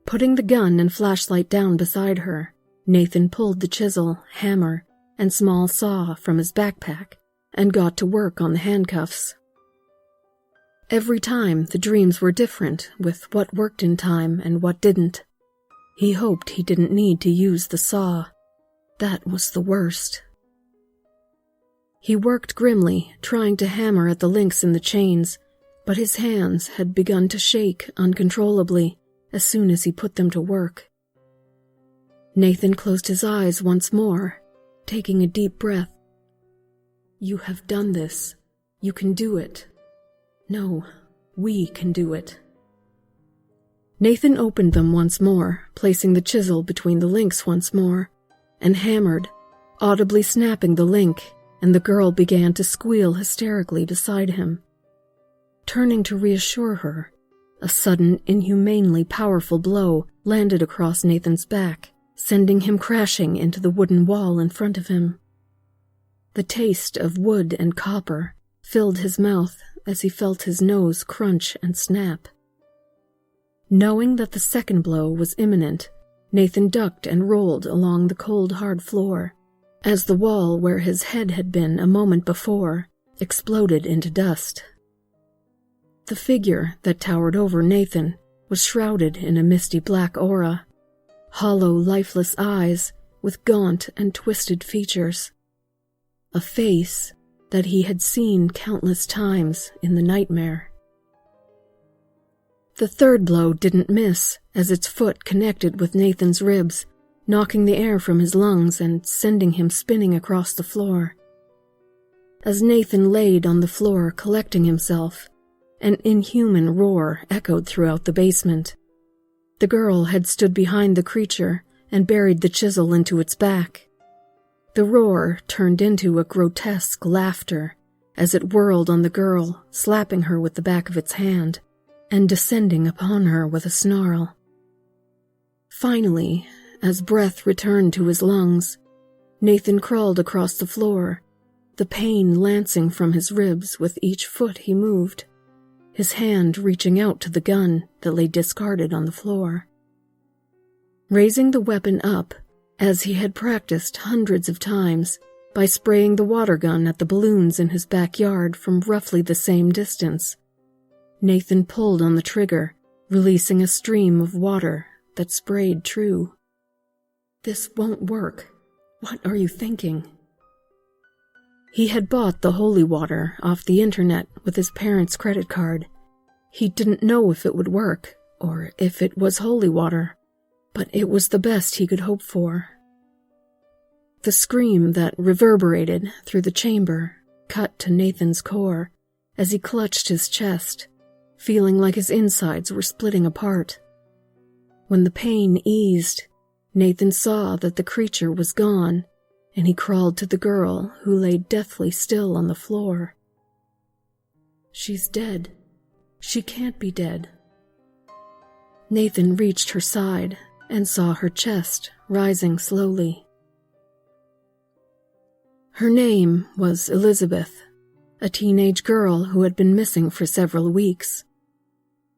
Putting the gun and flashlight down beside her, Nathan pulled the chisel, hammer, and small saw from his backpack and got to work on the handcuffs. Every time the dreams were different with what worked in time and what didn't. He hoped he didn't need to use the saw. That was the worst. He worked grimly, trying to hammer at the links in the chains, but his hands had begun to shake uncontrollably as soon as he put them to work. Nathan closed his eyes once more, taking a deep breath. "You have done this. You can do it. No, we can do it." Nathan opened them once more, placing the chisel between the links once more, and hammered, audibly snapping the link and the girl began to squeal hysterically beside him. Turning to reassure her, a sudden, inhumanely powerful blow landed across Nathan's back, sending him crashing into the wooden wall in front of him. The taste of wood and copper filled his mouth as he felt his nose crunch and snap. Knowing that the second blow was imminent, Nathan ducked and rolled along the cold, hard floor, as the wall where his head had been a moment before exploded into dust. The figure that towered over Nathan was shrouded in a misty black aura, hollow, lifeless eyes with gaunt and twisted features. A face that he had seen countless times in the nightmare. The third blow didn't miss as its foot connected with Nathan's ribs, knocking the air from his lungs and sending him spinning across the floor. As Nathan laid on the floor collecting himself, an inhuman roar echoed throughout the basement. The girl had stood behind the creature and buried the chisel into its back. The roar turned into a grotesque laughter as it whirled on the girl, slapping her with the back of its hand and descending upon her with a snarl. Finally, as breath returned to his lungs, Nathan crawled across the floor, the pain lancing from his ribs with each foot he moved, his hand reaching out to the gun that lay discarded on the floor. Raising the weapon up, as he had practiced hundreds of times, by spraying the water gun at the balloons in his backyard from roughly the same distance, Nathan pulled on the trigger, releasing a stream of water that sprayed true. "This won't work. What are you thinking?" He had bought the holy water off the internet with his parents' credit card. He didn't know if it would work, or if it was holy water, but it was the best he could hope for. The scream that reverberated through the chamber cut to Nathan's core as he clutched his chest, feeling like his insides were splitting apart. When the pain eased, Nathan saw that the creature was gone, and he crawled to the girl who lay deathly still on the floor. "She's dead. She can't be dead." Nathan reached her side and saw her chest rising slowly. Her name was Elizabeth, a teenage girl who had been missing for several weeks.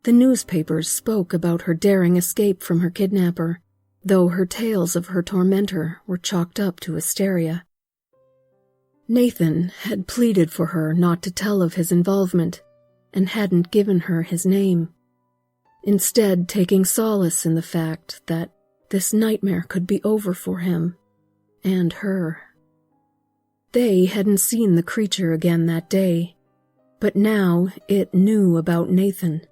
The newspapers spoke about her daring escape from her kidnapper, though her tales of her tormentor were chalked up to hysteria. Nathan had pleaded for her not to tell of his involvement, and hadn't given her his name, instead taking solace in the fact that this nightmare could be over for him, and her. They hadn't seen the creature again that day, but now it knew about Nathan,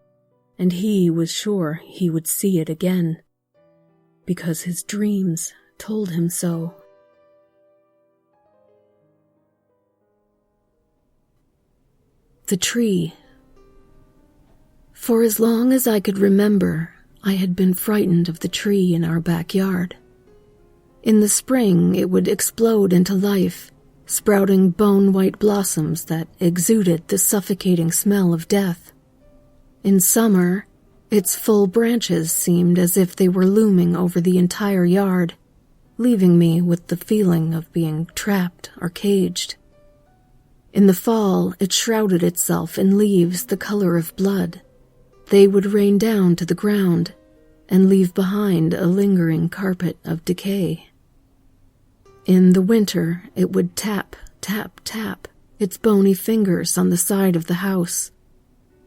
and he was sure he would see it again, because his dreams told him so. The tree. For as long as I could remember, I had been frightened of the tree in our backyard. In the spring, it would explode into life, sprouting bone-white blossoms that exuded the suffocating smell of death. In summer, its full branches seemed as if they were looming over the entire yard, leaving me with the feeling of being trapped or caged. In the fall, it shrouded itself in leaves the color of blood. They would rain down to the ground and leave behind a lingering carpet of decay. In the winter, it would tap, tap, tap its bony fingers on the side of the house.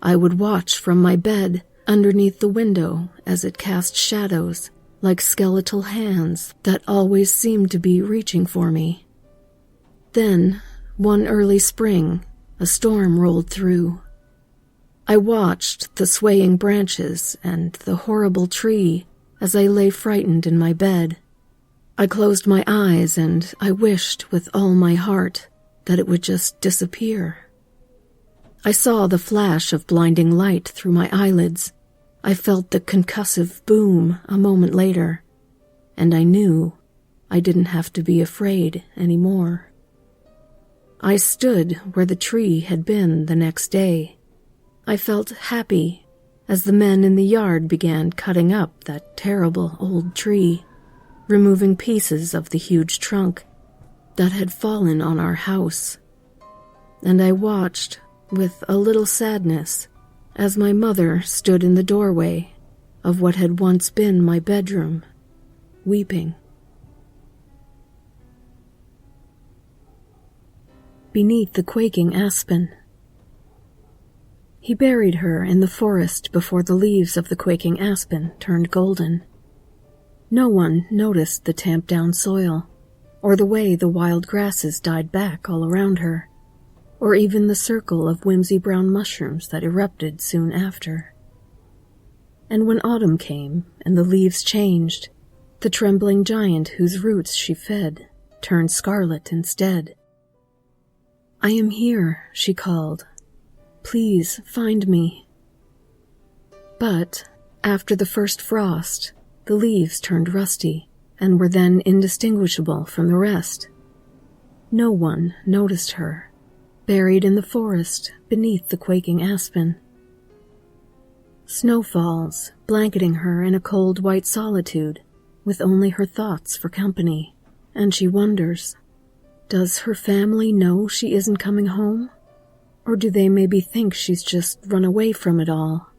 I would watch from my bed underneath the window as it cast shadows like skeletal hands that always seemed to be reaching for me. Then, one early spring, a storm rolled through. I watched the swaying branches and the horrible tree as I lay frightened in my bed. I closed my eyes and I wished with all my heart that it would just disappear. I saw the flash of blinding light through my eyelids. I felt the concussive boom a moment later, and I knew I didn't have to be afraid anymore. I stood where the tree had been the next day. I felt happy as the men in the yard began cutting up that terrible old tree, removing pieces of the huge trunk that had fallen on our house. And I watched with a little sadness as my mother stood in the doorway of what had once been my bedroom, weeping. Beneath the quaking aspen. He buried her in the forest before the leaves of the quaking aspen turned golden. No one noticed the tamped-down soil, or the way the wild grasses died back all around her, or even the circle of whimsy-brown mushrooms that erupted soon after. And when autumn came and the leaves changed, the trembling giant whose roots she fed turned scarlet instead. "I am here," she called. "Please find me." But after the first frost, the leaves turned rusty and were then indistinguishable from the rest. No one noticed her, buried in the forest beneath the quaking aspen. Snow falls, blanketing her in a cold white solitude, with only her thoughts for company, and she wonders, does her family know she isn't coming home? Or do they maybe think she's just run away from it all?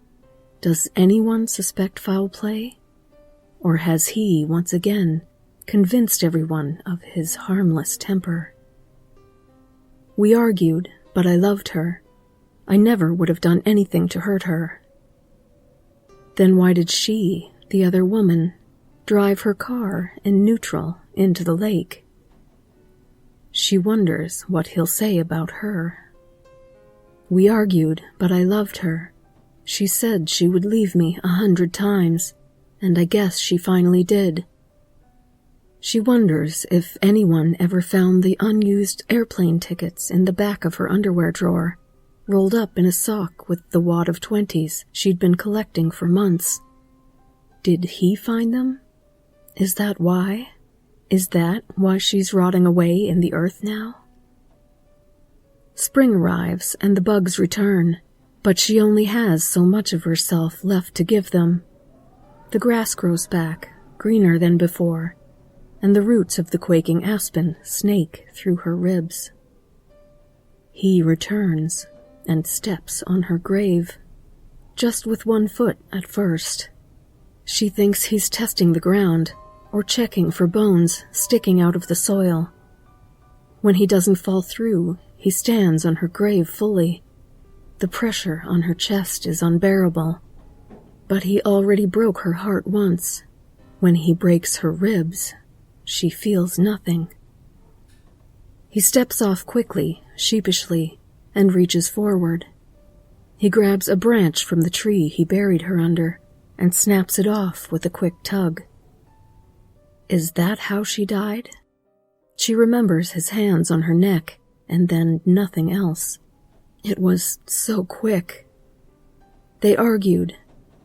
Does anyone suspect foul play? Or has he, once again, convinced everyone of his harmless temper? We argued, but I loved her. I never would have done anything to hurt her. Then why did she, the other woman, drive her car in neutral into the lake? She wonders what he'll say about her. We argued, but I loved her. She said she would leave me 100 times, and I guess she finally did. She wonders if anyone ever found the unused airplane tickets in the back of her underwear drawer, rolled up in a sock with the wad of 20s she'd been collecting for months. Did he find them? Is that why? Is that why she's rotting away in the earth now? Spring arrives and the bugs return, but she only has so much of herself left to give them. The grass grows back, greener than before, and the roots of the quaking aspen snake through her ribs. He returns and steps on her grave, just with one foot at first. She thinks he's testing the ground, or checking for bones sticking out of the soil. When he doesn't fall through, he stands on her grave fully. The pressure on her chest is unbearable, but he already broke her heart once. When he breaks her ribs, she feels nothing. He steps off quickly, sheepishly, and reaches forward. He grabs a branch from the tree he buried her under and snaps it off with a quick tug. Is that how she died? She remembers his hands on her neck, and then nothing else. It was so quick. They argued.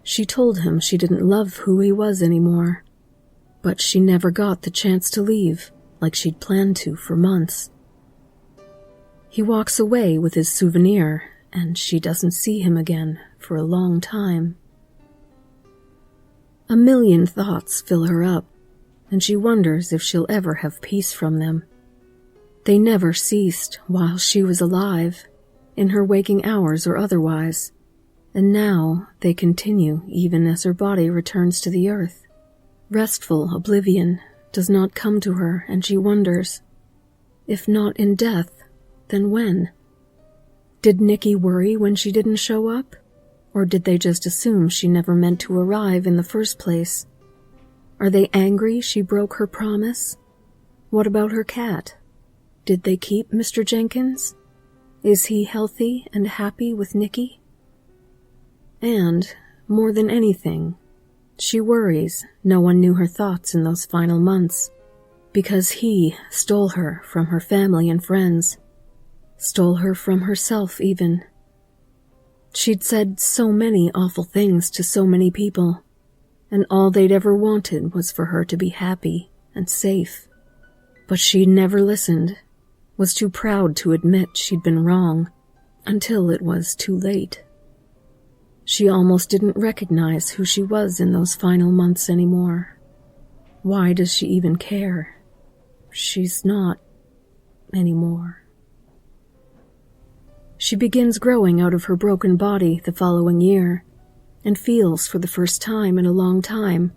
She told him she didn't love who he was anymore, but she never got the chance to leave like she'd planned to for months. He walks away with his souvenir, and she doesn't see him again for a long time. A million thoughts fill her up, and she wonders if she'll ever have peace from them. They never ceased while she was alive, in her waking hours or otherwise, and now they continue even as her body returns to the earth. Restful oblivion does not come to her, and she wonders, if not in death, then when? Did Nicky worry when she didn't show up? Or did they just assume she never meant to arrive in the first place? Are they angry she broke her promise? What about her cat? Did they keep Mr. Jenkins? Is he healthy and happy with Nicky? And, more than anything, she worries no one knew her thoughts in those final months, because he stole her from her family and friends, stole her from herself even. She'd said so many awful things to so many people, and all they'd ever wanted was for her to be happy and safe. But she never listened. was too proud to admit she'd been wrong, until it was too late. She almost didn't recognize who she was in those final months anymore. Why does she even care? She's not anymore. She begins growing out of her broken body the following year, and feels for the first time in a long time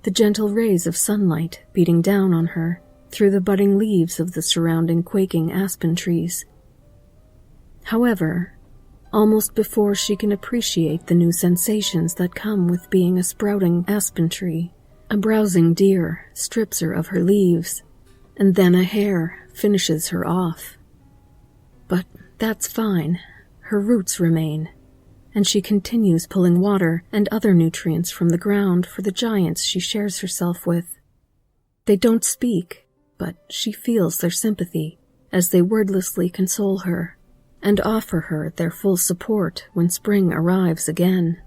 the gentle rays of sunlight beating down on her through the budding leaves of the surrounding quaking aspen trees. However, almost before she can appreciate the new sensations that come with being a sprouting aspen tree, a browsing deer strips her of her leaves, and then a hare finishes her off. But that's fine. Her roots remain, and she continues pulling water and other nutrients from the ground for the giants she shares herself with. They don't speak, but she feels their sympathy as they wordlessly console her and offer her their full support when spring arrives again.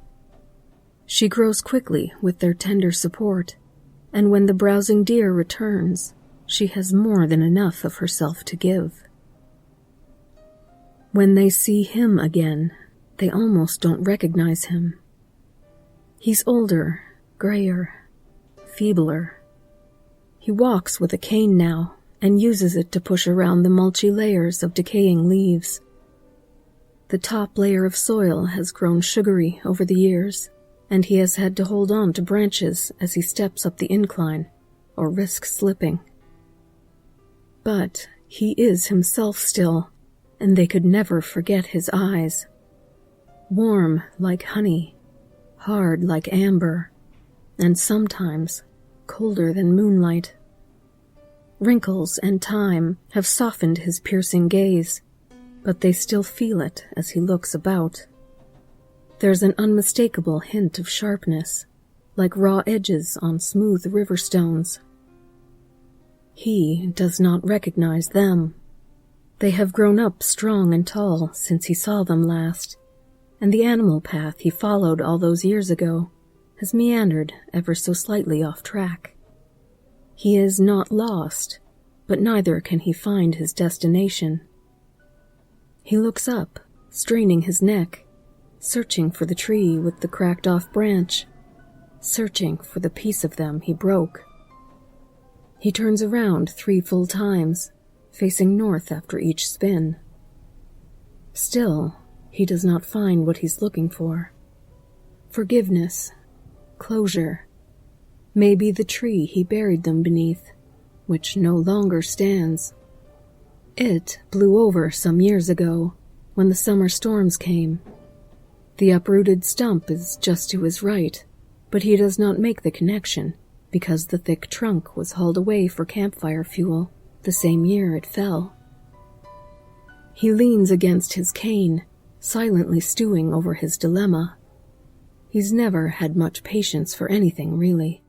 She grows quickly with their tender support, and when the browsing deer returns, she has more than enough of herself to give. When they see him again, they almost don't recognize him. He's older, grayer, feebler. He walks with a cane now and uses it to push around the mulchy layers of decaying leaves. The top layer of soil has grown sugary over the years, and he has had to hold on to branches as he steps up the incline or risks slipping. But he is himself still, and they could never forget his eyes. Warm like honey, hard like amber, and sometimes colder than moonlight. Wrinkles and time have softened his piercing gaze, but they still feel it as he looks about. There's an unmistakable hint of sharpness, like raw edges on smooth river stones. He does not recognize them. They have grown up strong and tall since he saw them last, and the animal path he followed all those years ago has meandered ever so slightly off track. He is not lost, but neither can he find his destination. He looks up, straining his neck, searching for the tree with the cracked-off branch, searching for the piece of them he broke. He turns around 3 full times, facing north after each spin. Still, he does not find what he's looking for. Forgiveness, closure, maybe the tree he buried them beneath, which no longer stands. It blew over some years ago, when the summer storms came. The uprooted stump is just to his right, but he does not make the connection, because the thick trunk was hauled away for campfire fuel the same year it fell. He leans against his cane, silently stewing over his dilemma. He's never had much patience for anything, really.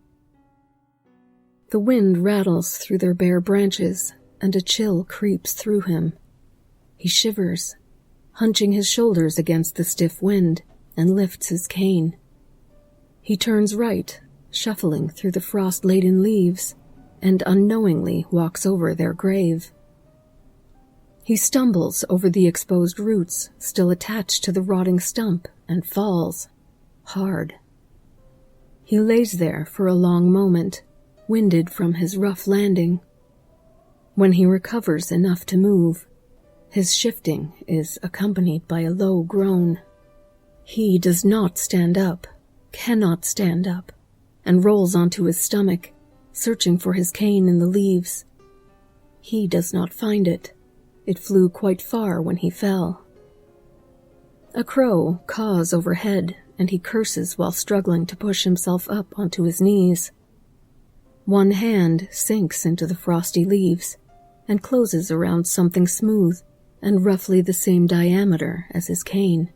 The wind rattles through their bare branches, and a chill creeps through him. He shivers, hunching his shoulders against the stiff wind, and lifts his cane. He turns right, shuffling through the frost-laden leaves, and unknowingly walks over their grave. He stumbles over the exposed roots still attached to the rotting stump and falls, hard. He lays there for a long moment, winded from his rough landing. When he recovers enough to move, his shifting is accompanied by a low groan. He does not stand up, cannot stand up, and rolls onto his stomach, searching for his cane in the leaves. He does not find it. It flew quite far when he fell. A crow caws overhead, and he curses while struggling to push himself up onto his knees. One hand sinks into the frosty leaves and closes around something smooth and roughly the same diameter as his cane.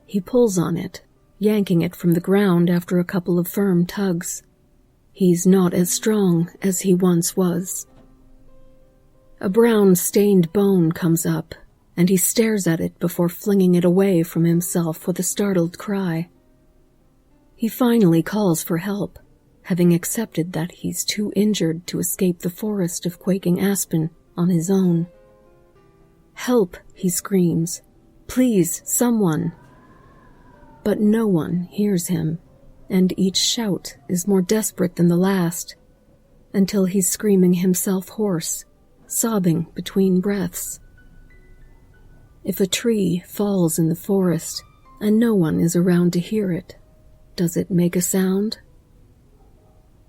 He pulls on it, yanking it from the ground after a couple of firm tugs. He's not as strong as he once was. A brown stained bone comes up, and he stares at it before flinging it away from himself with a startled cry. He finally calls for help, having accepted that he's too injured to escape the forest of quaking aspen on his own. "Help!" he screams. "Please, someone!" But no one hears him, and each shout is more desperate than the last, until he's screaming himself hoarse, sobbing between breaths. If a tree falls in the forest and no one is around to hear it, does it make a sound?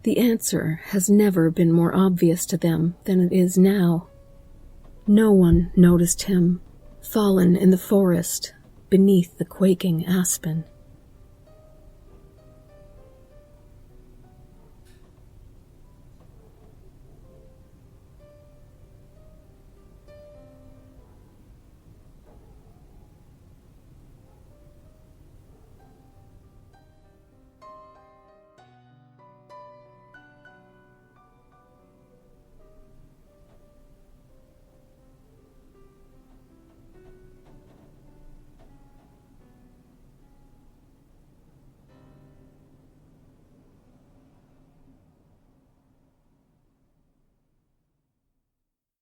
The answer has never been more obvious to them than it is now. No one noticed him, fallen in the forest beneath the quaking aspen.